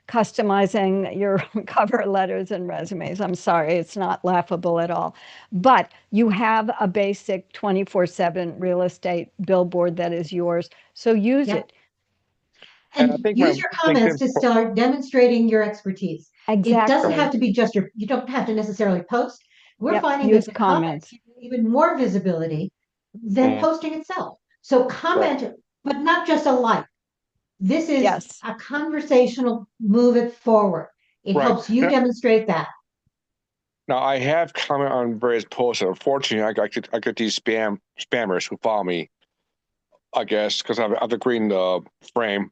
customizing your cover letters and resumes. I'm sorry, it's not laughable at all. But you have a basic 24/7 real estate billboard that is yours. So use Yep. it. And I And think use my your comments LinkedIn to start demonstrating your expertise. It doesn't Exactly. have to be just you don't have to necessarily post. We're Yep, finding use that the comments comments. give you even more visibility than Mm. posting itself. So comment, but not just a like. This is Yes. a conversational, move it forward. It Right. helps you Yeah. demonstrate that. Now I have comment on various posts. Unfortunately, I get these spammers who follow me. I guess because I've the green frame.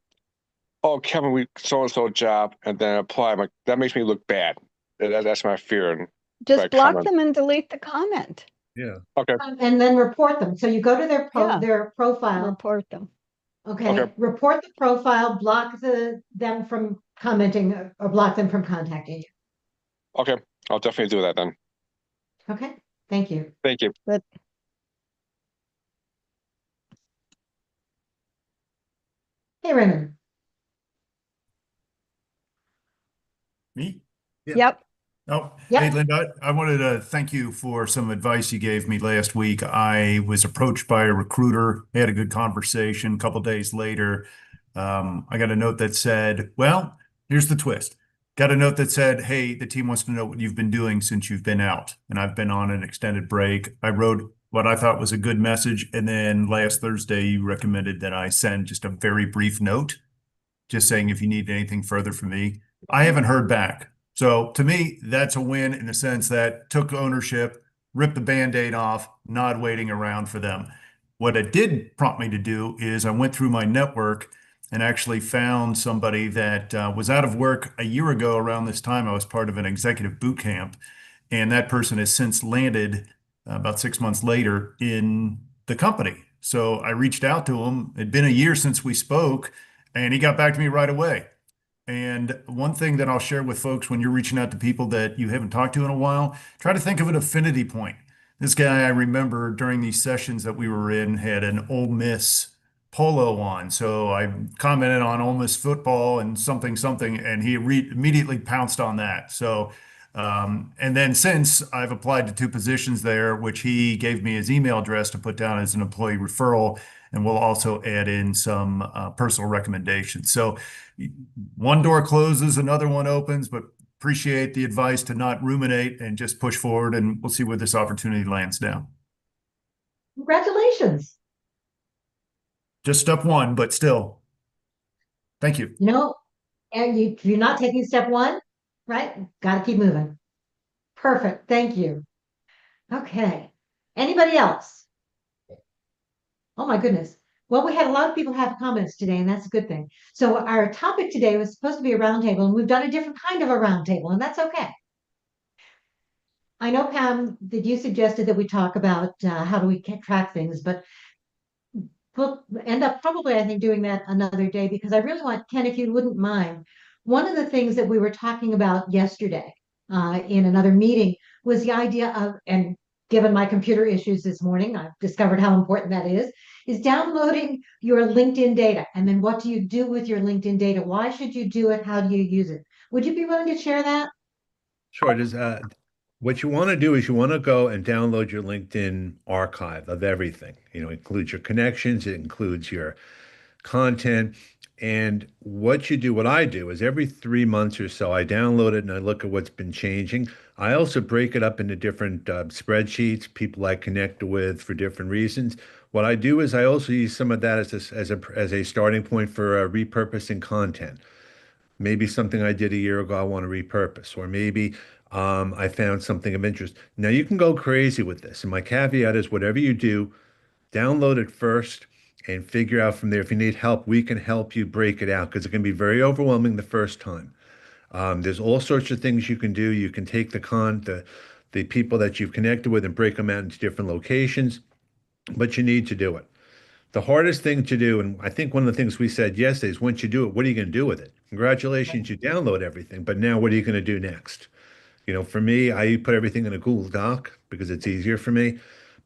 Oh, Kevin, we so and so job, and then apply. I'm like, that makes me look bad. That's my fear. And Just that block comment. them and delete the comment. Yeah. Okay. And then report them. So you go to their Yeah. their profile. Report them. Okay. Report the profile, block them from commenting or block them from contacting you. Okay. I'll definitely do that then. Okay. Thank you. Thank you. But Hey, Raymond. Me? yep. Oh, Yep. hey, Linda, I wanted to thank you for some advice you gave me last week. I was approached by a recruiter, had a good conversation. A couple days later, I got a note that said, well, here's the twist. Got a note that said, hey, the team wants to know what you've been doing since you've been out. And I've been on an extended break. I wrote what I thought was a good message. And then last Thursday, you recommended that I send just a very brief note, just saying if you need anything further from me. I haven't heard back. So to me, that's a win in the sense that took ownership, ripped the Band-Aid off, not waiting around for them. What it did prompt me to do is I went through my network and actually found somebody that was out of work a year ago around this time. I was part of an executive boot camp, and that person has since landed about 6 months later in the company. So I reached out to him. It'd been a year since we spoke, and he got back to me right away. And one thing that I'll share with folks when you're reaching out to people that you haven't talked to in a while, try to think of an affinity point. This guy, I remember during these sessions that we were in, had an Ole Miss polo on. So I commented on Ole Miss football and something, and he immediately pounced on that. So, and then since I've applied to 2 positions there, which he gave me his email address to put down as an employee referral, and we'll also add in some personal recommendations. So one door closes, another one opens, but appreciate the advice to not ruminate and just push forward, and we'll see where this opportunity lands now. Congratulations. Just step one, but still, thank you. You know, and you're not taking step one, right? Got to keep moving. Perfect. Thank you. Okay. Anybody else? Oh my goodness. Well, we had a lot of people have comments today, and that's a good thing. So our topic today was supposed to be a roundtable, and we've done a different kind of a roundtable, and that's okay. I know, Pam, that you suggested that we talk about how do we track things, but we'll end up probably, I think, doing that another day, because I really want, Ken, if you wouldn't mind, one of the things that we were talking about yesterday in another meeting was the idea of, and given my computer issues this morning, I've discovered how important that is downloading your LinkedIn data. And then what do you do with your LinkedIn data? Why should you do it? How do you use it? Would you be willing to share that? Sure. What you want to do is you want to go and download your LinkedIn archive of everything. You know, it includes your connections, it includes your content. And what I do is every 3 months or so, I download it and I look at what's been changing. I also break it up into different spreadsheets, people I connect with for different reasons. What I do is I also use some of that as a starting point for repurposing content. Maybe something I did a year ago, I want to repurpose, or maybe I found something of interest. Now you can go crazy with this. And my caveat is whatever you do, download it first and figure out from there. If you need help, we can help you break it out, because it can be very overwhelming the first time. There's all sorts of things you can do. You can take the people that you've connected with and break them out into different locations, but you need to do it. The hardest thing to do, and I think one of the things we said yesterday, is once you do it, what are you going to do with it? Congratulations, you download everything, but now what are you going to do next? You know, for me, I put everything in a Google Doc because it's easier for me,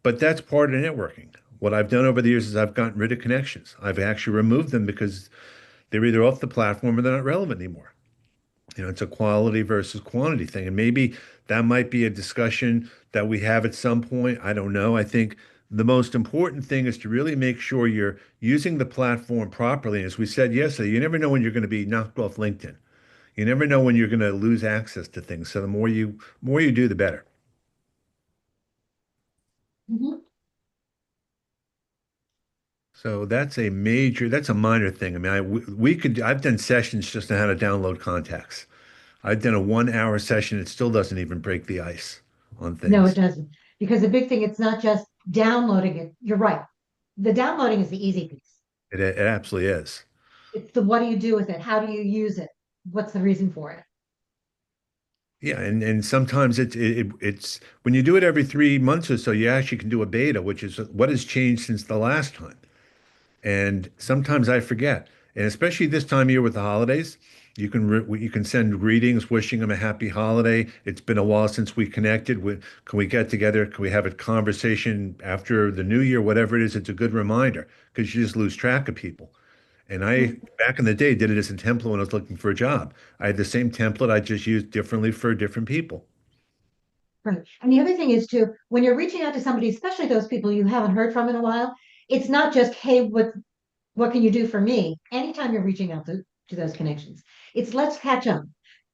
but that's part of networking. What I've done over the years is I've gotten rid of connections. I've actually removed them because they're either off the platform or they're not relevant anymore. You know, it's a quality versus quantity thing. And maybe that might be a discussion that we have at some point. I don't know. I think the most important thing is to really make sure you're using the platform properly. As we said yesterday, you never know when you're going to be knocked off LinkedIn. You never know when you're going to lose access to things. So the more you do, the better. Mhm. So that's a minor thing. I mean, I've done sessions just on how to download contacts. I've done a 1 hour session. It still doesn't even break the ice on No, it things. doesn't. Because the big thing, it's not just downloading it. You're right. The downloading is the easy piece. It absolutely is. It's the what do you do with it? How do you use it? What's the reason for it? Yeah, and sometimes it's when you do it every 3 months or so, you actually can do a beta, which is what has changed since the last time. And sometimes I forget, and especially this time of year with the holidays, you can send greetings, wishing them a happy holiday. It's been a while since we connected. Can we get together? Can we have a conversation after the new year? Whatever it is, it's a good reminder, because you just lose track of people. And I, back in the day, did it as a template when I was looking for a job. I had the same template, I just used differently for different people. Right. And the other thing is too, when you're reaching out to somebody, especially those people you haven't heard from in a while, it's not just, hey, what can you do for me? Anytime you're reaching out to those connections, it's let's catch up.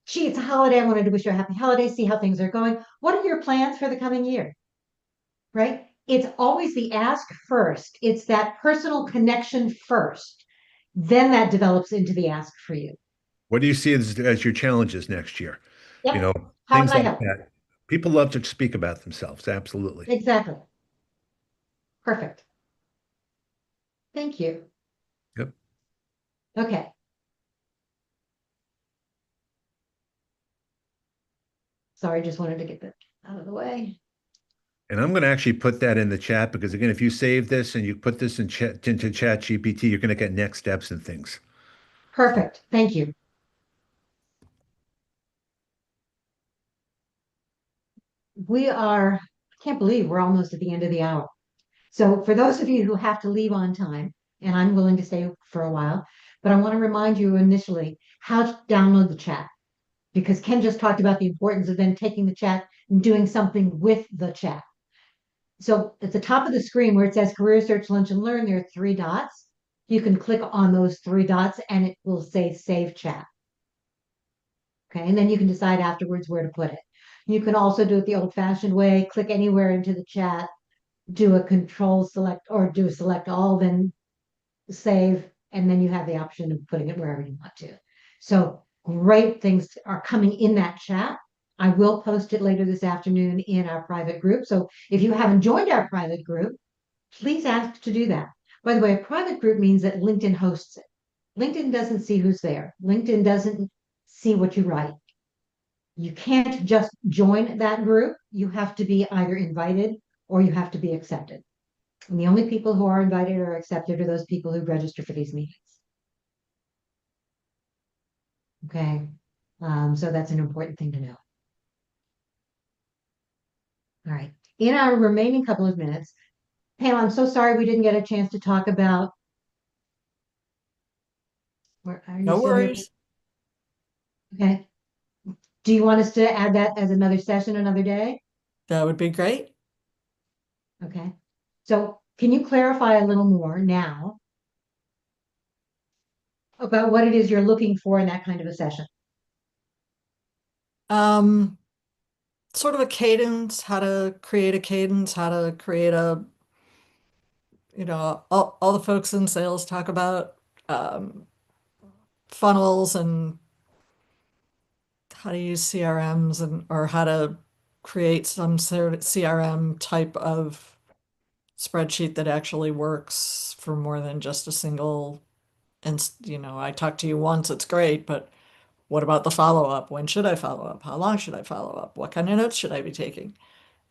Gee, it's a holiday. I wanted to wish you a happy holiday, see how things are going. What are your plans for the coming year? Right? it's always the ask first. It's that personal connection first. Then that develops into the ask for you. What do you see as your challenges next year? Yep. You know, How things can I like help? that. People love to speak about themselves. Absolutely. Exactly. Perfect. Thank you. Yep. Okay. Sorry, just wanted to get that out of the way. And I'm going to actually put that in the chat because again, if you save this and you put this in chat into Chat GPT, you're going to get next steps and things. Perfect. Thank you. I can't believe we're almost at the end of the hour. So for those of you who have to leave on time, and I'm willing to stay for a while, but I want to remind you initially how to download the chat, because Ken just talked about the importance of then taking the chat and doing something with the chat. So at the top of the screen where it says Career Search Lunch and Learn, there are 3 dots. You can click on those 3 dots and it will say Save Chat. Okay, and then you can decide afterwards where to put it. You can also do it the old-fashioned way, click anywhere into the chat, do a control select or do a select all, then save, and then you have the option of putting it wherever you want to. So great things are coming in that chat. I will post it later this afternoon in our private group. So if you haven't joined our private group, please ask to do that. By the way, a private group means that LinkedIn hosts it. LinkedIn doesn't see who's there. LinkedIn doesn't see what you write. You can't just join that group. You have to be either invited or you have to be accepted. And the only people who are invited or accepted are those people who register for these meetings. Okay, so that's an important thing to know. All right, in our remaining couple of minutes, Pam, I'm so sorry we didn't get a chance to talk about. Where are you No still here? worries. Okay. Do you want us to add that as another session another day? That would be great. Okay. So can you clarify a little more now about what it is you're looking for in that kind of a session? Sort of a cadence, how to create a cadence, how to create a, all the folks in sales talk about funnels and how to use CRMs or how to create some sort of CRM type of spreadsheet that actually works for more than just a single. And, I talked to you once, it's great, but what about the follow-up? When should I follow up? How long should I follow up? What kind of notes should I be taking?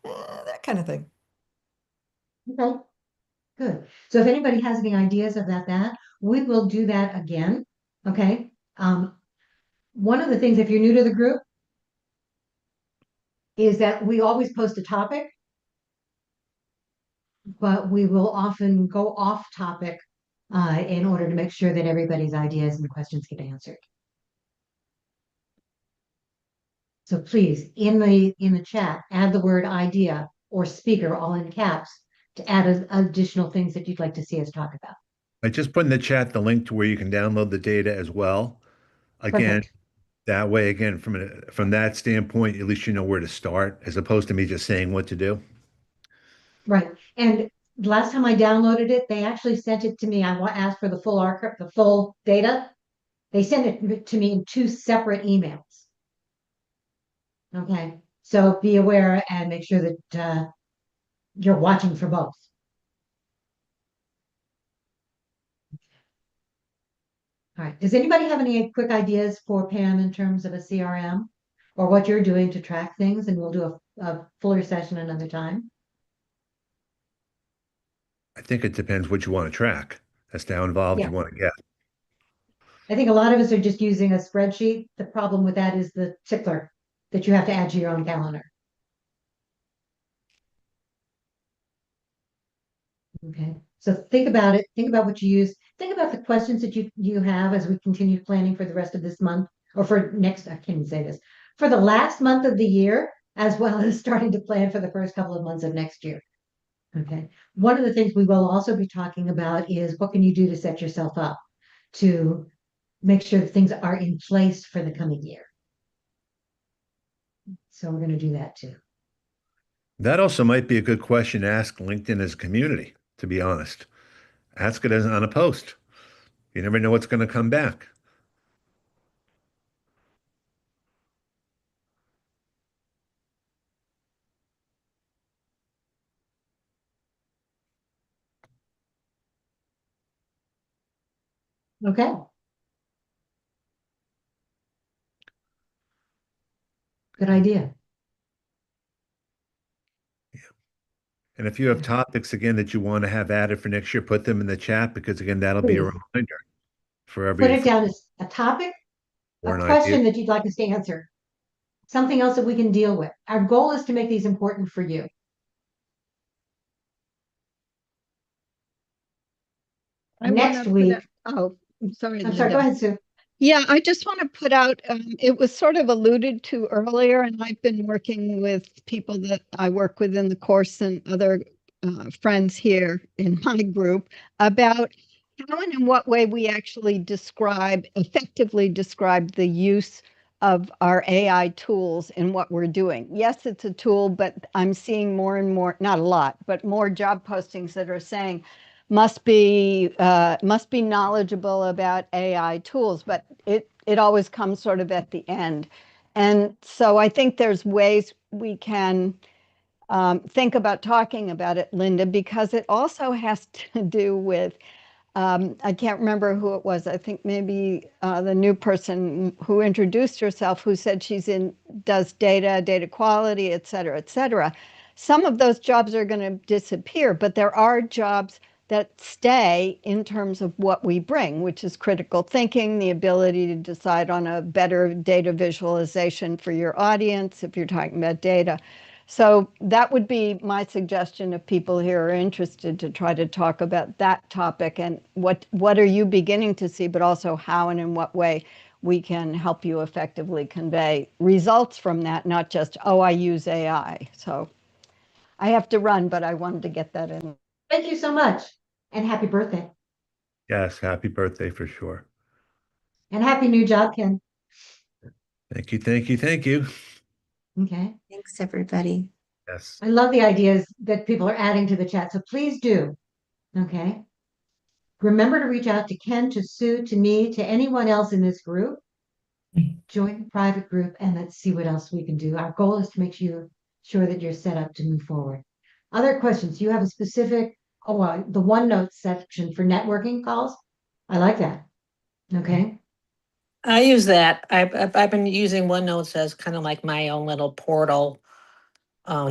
That kind of thing. Okay, good. So if anybody has any ideas about that, we will do that again. Okay. One of the things, if you're new to the group, is that we always post a topic, but we will often go off topic in order to make sure that everybody's ideas and questions get answered. So please, in the chat, add the word idea or speaker all in caps to add additional things that you'd like to see us talk about. I just put in the chat the link to where you can download the data as well. Again, Perfect. that way, again, from that standpoint, at least you know where to start, as opposed to me just saying what to do. Right. And the last time I downloaded it, they actually sent it to me. I asked for the full archive, the full data. They sent it to me in 2 separate emails. Okay. So be aware and make sure that you're watching for both. All right. Does anybody have any quick ideas for Pam in terms of a CRM or what you're doing to track things? And we'll do a fuller session another time. I think it depends what you want to track as to how involved Yeah. you want to get. I think a lot of us are just using a spreadsheet. The problem with that is the tickler that you have to add to your own calendar. Okay. So think about it. Think about what you use. Think about the questions that you have as we continue planning for the rest of this month or for next, I can't even say this, for the last month of the year, as well as starting to plan for the first couple of months of next year. Okay. One of the things we will also be talking about is what can you do to set yourself up to make sure that things are in place for the coming year. So we're going to do that too. That also might be a good question to ask LinkedIn as a community, to be honest. Ask it as on a post. You never know what's going to come back. Okay. Good idea. And if you have topics again that you want to have added for next year, put them in the chat because again, that'll be a Please. reminder for Put every it down as a topic, or a an question idea. that you'd like us to answer, something else that we can deal with. Our goal is to make these important for you. Next week, Oh, I'm sorry. I'm sorry, go Linda. ahead, Sue. Yeah, I just want to put out, it was sort of alluded to earlier, and I've been working with people that I work with in the course and other friends here in my group about how and in what way we actually effectively describe the use of our AI tools in what we're doing. Yes, it's a tool, but I'm seeing more and more, not a lot, but more job postings that are saying, must be knowledgeable about AI tools, but it always comes sort of at the end. And so I think there's ways we can think about talking about it, Linda, because it also has to do with I can't remember who it was. I think maybe the new person who introduced herself, who said does data quality, et cetera, et cetera. Some of those jobs are going to disappear, but there are jobs that stay in terms of what we bring, which is critical thinking, the ability to decide on a better data visualization for your audience if you're talking about data. So that would be my suggestion if people here are interested to try to talk about that topic and what are you beginning to see, but also how and in what way we can help you effectively convey results from that, not just, oh, I use AI. So I have to run, but I wanted to get that in. Thank you so much. And happy birthday. Yes, happy birthday for sure. And happy new job, Ken. Thank you, thank you, thank you. Okay. Thanks, everybody. Yes. I love the ideas that people are adding to the chat, so please do. Okay. Remember to reach out to Ken, to Sue, to me, to anyone else in this group. Join the private group and let's see what else we can do. Our goal is to make sure that you're set up to move forward. Other questions? You have a specific, the OneNote section for networking calls? I like that. Okay. I use that. I've been using OneNotes as kind of like my own little portal.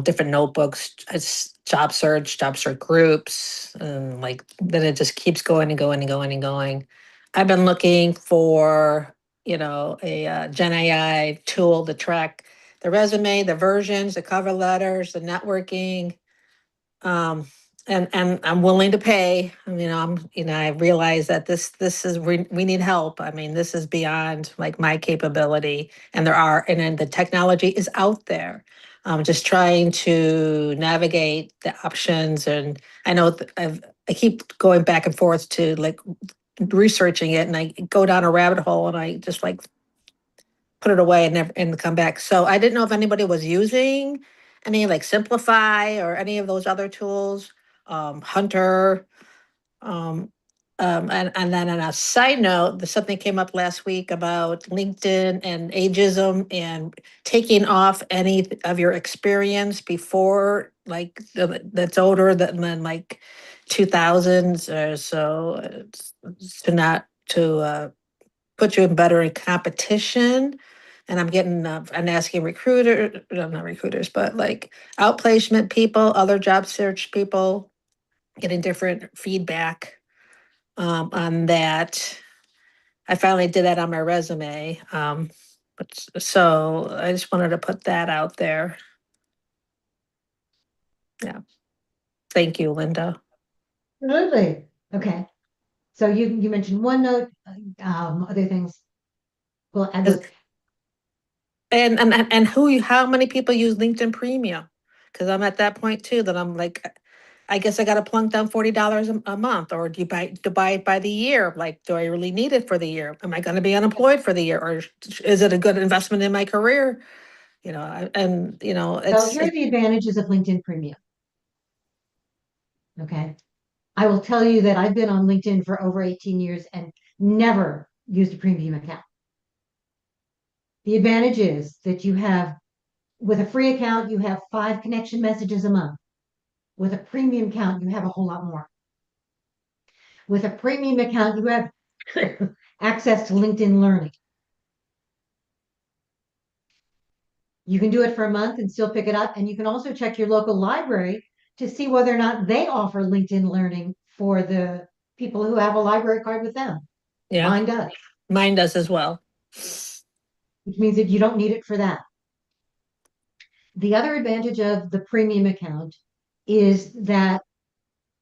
Different notebooks, it's job search groups, and like then it just keeps going and going and going and going. I've been looking for, a Gen AI tool to track the resume, the versions, the cover letters, the networking. And I'm willing to pay. I realize that this is we need help. I mean, this is beyond like my capability, and then the technology is out there. I'm just trying to navigate the options, and I know I keep going back and forth to like researching it, and I go down a rabbit hole, and I just like put it away and never and come back. So I didn't know if anybody was using any like Simplify or any of those other tools, Hunter. And then on a side note, something came up last week about LinkedIn and ageism and taking off any of your experience before like that's older than like 2000s or so, to put you in better in competition. And I'm asking not recruiters, but like outplacement people, other job search people, getting different feedback on that. I finally did that on my resume. So I just wanted to put that out there. Yeah. Thank you, Linda. Absolutely. Okay. So you mentioned OneNote, other things. Well, And how many people use LinkedIn Premium? Because I'm at that point too, that I'm like, I guess I got to plunk down $40 a month, or do you buy it by the year? Like, do I really need it for the year? Am I going to be unemployed for the year, or is it a good investment in my career? you know, and, you know, So it's, here are the advantages of LinkedIn Premium. Okay. I will tell you that I've been on LinkedIn for over 18 years and never used a premium account. The advantage is that you have, with a free account, you have 5 connection messages a month. With a premium account, you have a whole lot more. With a premium account, you have access to LinkedIn Learning. You can do it for a month and still pick it up. And you can also check your local library to see whether or not they offer LinkedIn Learning for the people who have a library card with them. yeah, Mine does, mine does as well. which means that you don't need it for that. The other advantage of the premium account is that,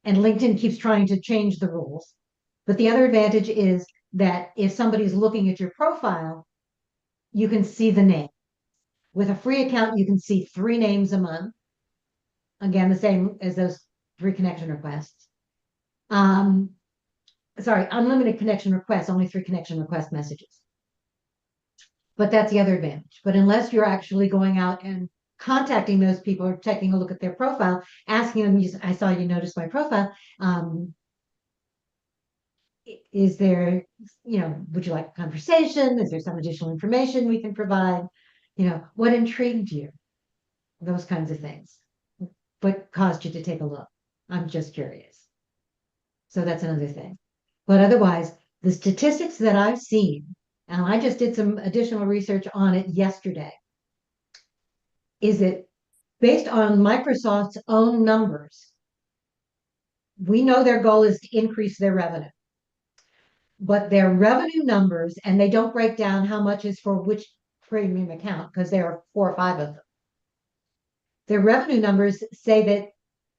and LinkedIn keeps trying to change the rules, but the other advantage is that if somebody's looking at your profile, you can see the name. With a free account, you can see 3 names a month. Again, the same as those 3 connection requests. Sorry, unlimited connection requests, only 3 connection request messages. But that's the other advantage. But unless you're actually going out and contacting those people or taking a look at their profile, asking them, I saw you noticed my profile. Is there, would you like a conversation? Is there some additional information we can provide? What intrigued you? Those kinds of things. What caused you to take a look? I'm just curious. So that's another thing. But otherwise, the statistics that I've seen, and I just did some additional research on it yesterday, is that based on Microsoft's own numbers, we know their goal is to increase their revenue. But their revenue numbers, and they don't break down how much is for which premium account, because there are 4 or 5 of them. Their revenue numbers say that,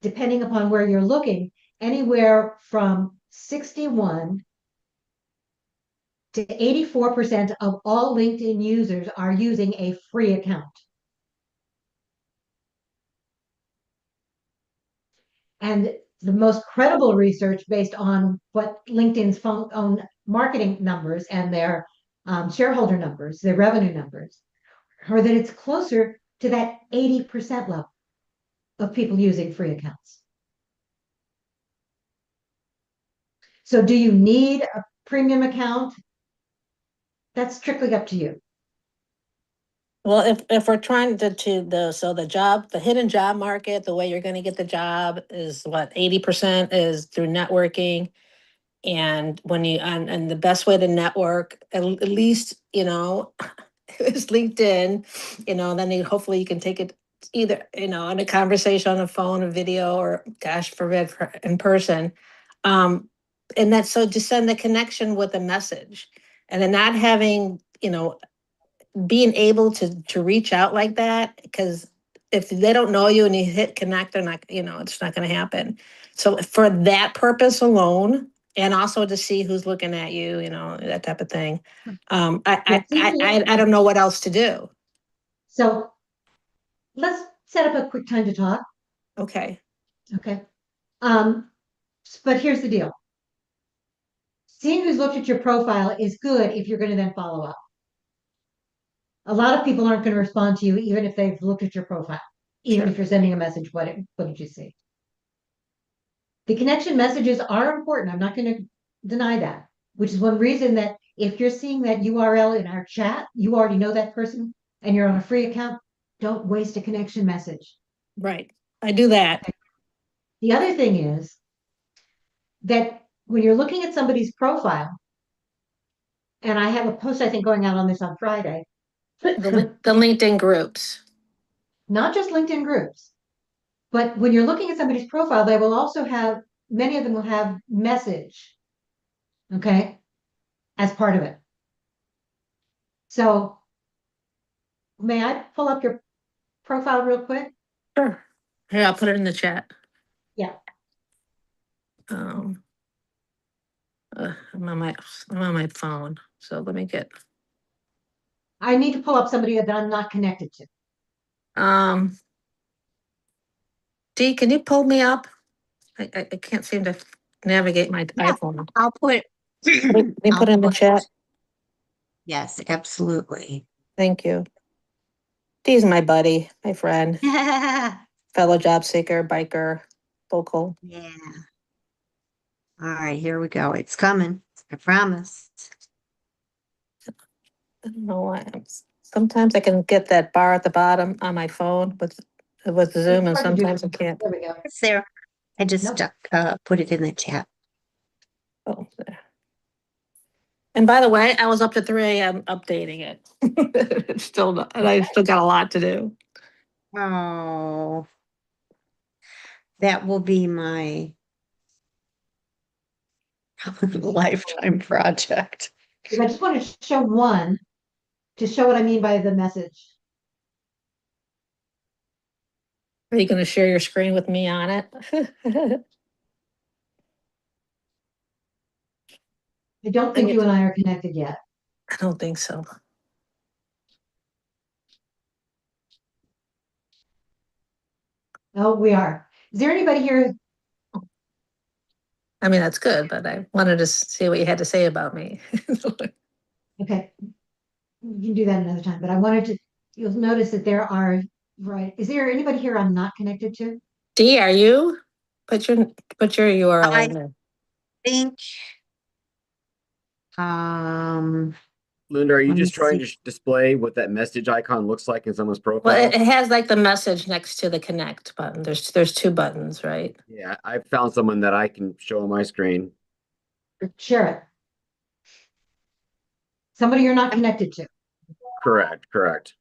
depending upon where you're looking, anywhere from 61 to 84% of all LinkedIn users are using a free account. And the most credible research, based on what LinkedIn's own marketing numbers and their shareholder numbers, their revenue numbers, are that it's closer to that 80% level of people using free accounts. So do you need a premium account? That's strictly up to you. Well, if we're trying to the hidden job market, the way you're going to get the job is what, 80% is through networking. And when and the best way to network, at least, is LinkedIn, then hopefully you can take it either, in a conversation on a phone, a video, or gosh forbid, in person. And that's so to send the connection with a message, and then not having, being able to reach out like that, because if they don't know you and you hit connect, they're not, it's not going to happen. So for that purpose alone, and also to see who's looking at you, that type of thing. I don't know what else to do. So let's set up a quick time to talk. Okay. Okay. But here's the deal. Seeing who's looked at your profile is good if you're going to then follow up. A lot of people aren't going to respond to you even if they've looked at your profile, even if you're sending a message. What did you see? The connection messages are important. I'm not going to deny that, which is one reason that if you're seeing that URL in our chat, you already know that person and you're on a free account, don't waste a connection message. Right. I do that. The other thing is that when you're looking at somebody's profile, and I have a post, I think, going out on this on Friday. The LinkedIn groups. Not just LinkedIn groups, but when you're looking at somebody's profile, they will also have, many of them will have message, okay, as part of it. So may I pull up your profile real quick? Sure. Here, I'll put it in the chat. Yeah. I'm on my phone, so let me get. I need to pull up somebody that I'm not connected to. Dee, can you pull me up? I can't seem to navigate my iPhone. I'll put. Can you put it in the chat? Yes, absolutely. Thank you. Dee's my buddy, my friend, Yeah. fellow job seeker, biker, local. All right, here we go. It's coming. I promise. I don't know why. Sometimes I can get that bar at the bottom on my phone with Zoom, and It's hard to do. sometimes I can't. There we go. It's there. I just Nope. put it in the chat. Oh, there. And by the way, I was up to 3 a.m. updating it. It's still not, and I still got a lot to do. Oh, that will be my lifetime project. I just want to show one to show what I mean by the message. Are you going to share your screen with me on it? I don't think you and I are connected yet. I don't think so. Oh, we are. Is there anybody here? I mean, that's good, but I wanted to see what you had to say about me. Okay. We can do that another time, but I wanted to, you'll notice that there are, right. Is there anybody here I'm not connected to? Dee, are you? Put your URL in there. Think, Linda, are you Let me just trying see. to display what that message icon looks like in someone's profile? Well, it has like the message next to the connect button. There's 2 buttons, right? Yeah, I found someone that I can show on my screen. Share it. Somebody you're not connected to. Correct. Perfect.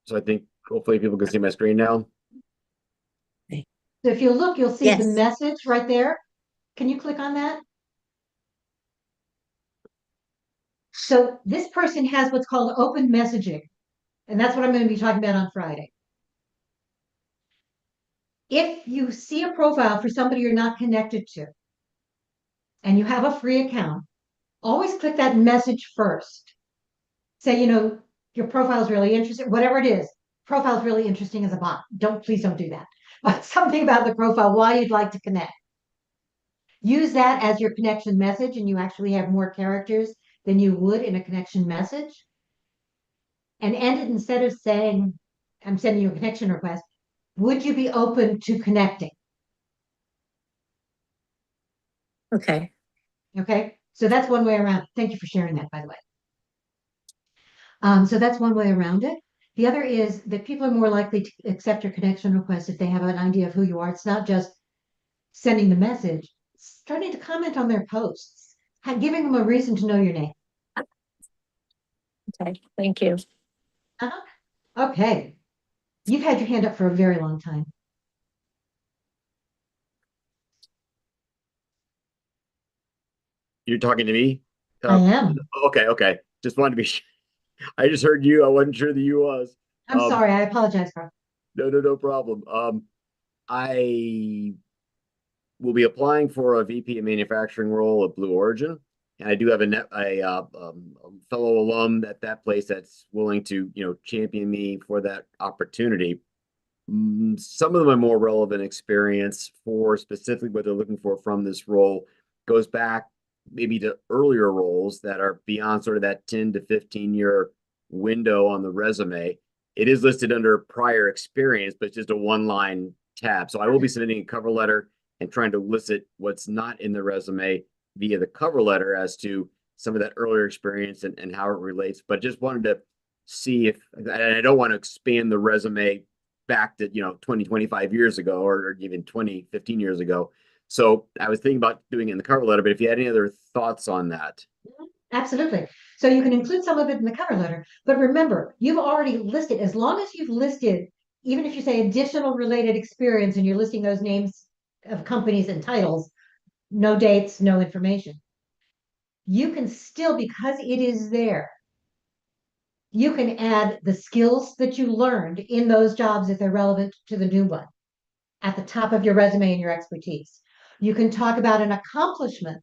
So I think hopefully people can see my screen now. So if you look, you'll see Yes. the message right there. Can you click on that? So this person has what's called open messaging, and that's what I'm going to be talking about on Friday. If you see a profile for somebody you're not connected to, and you have a free account, always click that message first. Say, your profile is really interesting, whatever it is. Profile is really interesting as a bot. Please don't do that. But something about the profile, why you'd like to connect. Use that as your connection message, and you actually have more characters than you would in a connection message. And end it instead of saying, I'm sending you a connection request. Would you be open to connecting? Okay. Okay. So that's one way around it. Thank you for sharing that, by the way. So that's one way around it. The other is that people are more likely to accept your connection request if they have an idea of who you are. It's not just sending the message, starting to comment on their posts, giving them a reason to know your name. Okay. Thank you. Okay. You've had your hand up for a very long time. You're talking to me? I am. Okay. Just wanted to be sure. I just heard you. I wasn't sure that you was. I'm sorry. I apologize, Carl. No problem. I will be applying for a VP of manufacturing role at Blue Origin, and I do have a fellow alum at that place that's willing to champion me for that opportunity. Some of my more relevant experience for specifically what they're looking for from this role goes back maybe to earlier roles that are beyond sort of that 10 to 15 year window on the resume. It is listed under prior experience, but it's just a 1-line tab. So I will be submitting a cover letter and trying to elicit what's not in the resume via the cover letter as to some of that earlier experience and how it relates. But just wanted to see if, and I don't want to expand the resume back to 20, 25 years ago, or even 20, 15 years ago. So I was thinking about doing it in the cover letter, but if you had any other thoughts on that. Absolutely. So you can include some of it in the cover letter, but remember, you've already listed, as long as you've listed, even if you say additional related experience and you're listing those names of companies and titles, no dates, no information, you can still, because it is there, you can add the skills that you learned in those jobs if they're relevant to the new one at the top of your resume and your expertise. You can talk about an accomplishment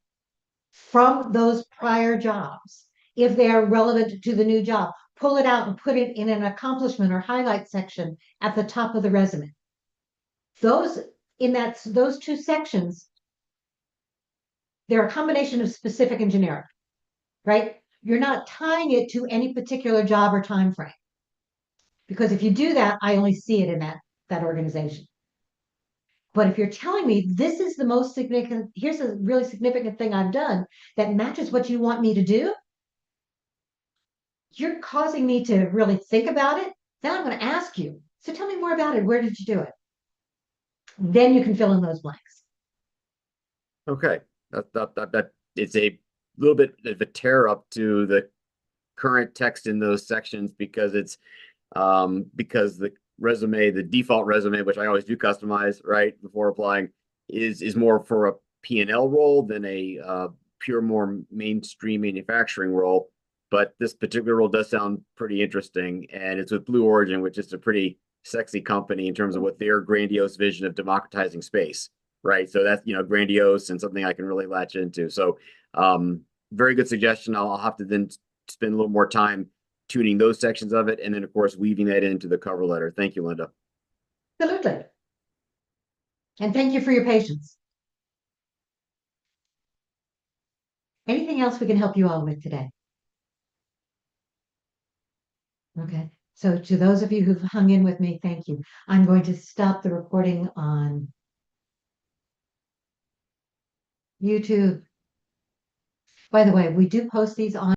from those prior jobs if they are relevant to the new job. Pull it out and put it in an accomplishment or highlight section at the top of the resume. Those 2 sections, they're a combination of specific and generic. right? You're not tying it to any particular job or time frame. Because if you do that, I only see it in that organization. But if you're telling me this is the most significant, here's a really significant thing I've done that matches what you want me to do, you're causing me to really think about it. Then I'm going to ask you, so tell me more about it. Where did you do it? Then you can fill in those blanks. Okay, that it's a little bit of a tear up to the current text in those sections because it's because the resume, the default resume, which I always do customize right before applying, is more for a P&L role than a pure more mainstream manufacturing role. But this particular role does sound pretty interesting, and it's with Blue Origin, which is a pretty sexy company in terms of what their grandiose vision of democratizing space, right? So that's, you know, grandiose and something I can really latch into. So very good suggestion. I'll have to then spend a little more time tuning those sections of it, and then of course weaving that into the cover letter. Thank you, Linda. Absolutely. And thank you for your patience. Anything else we can help you all with today? Okay, so to those of you who've hung in with me, thank you. I'm going to stop the recording on YouTube. By the way, we do post these on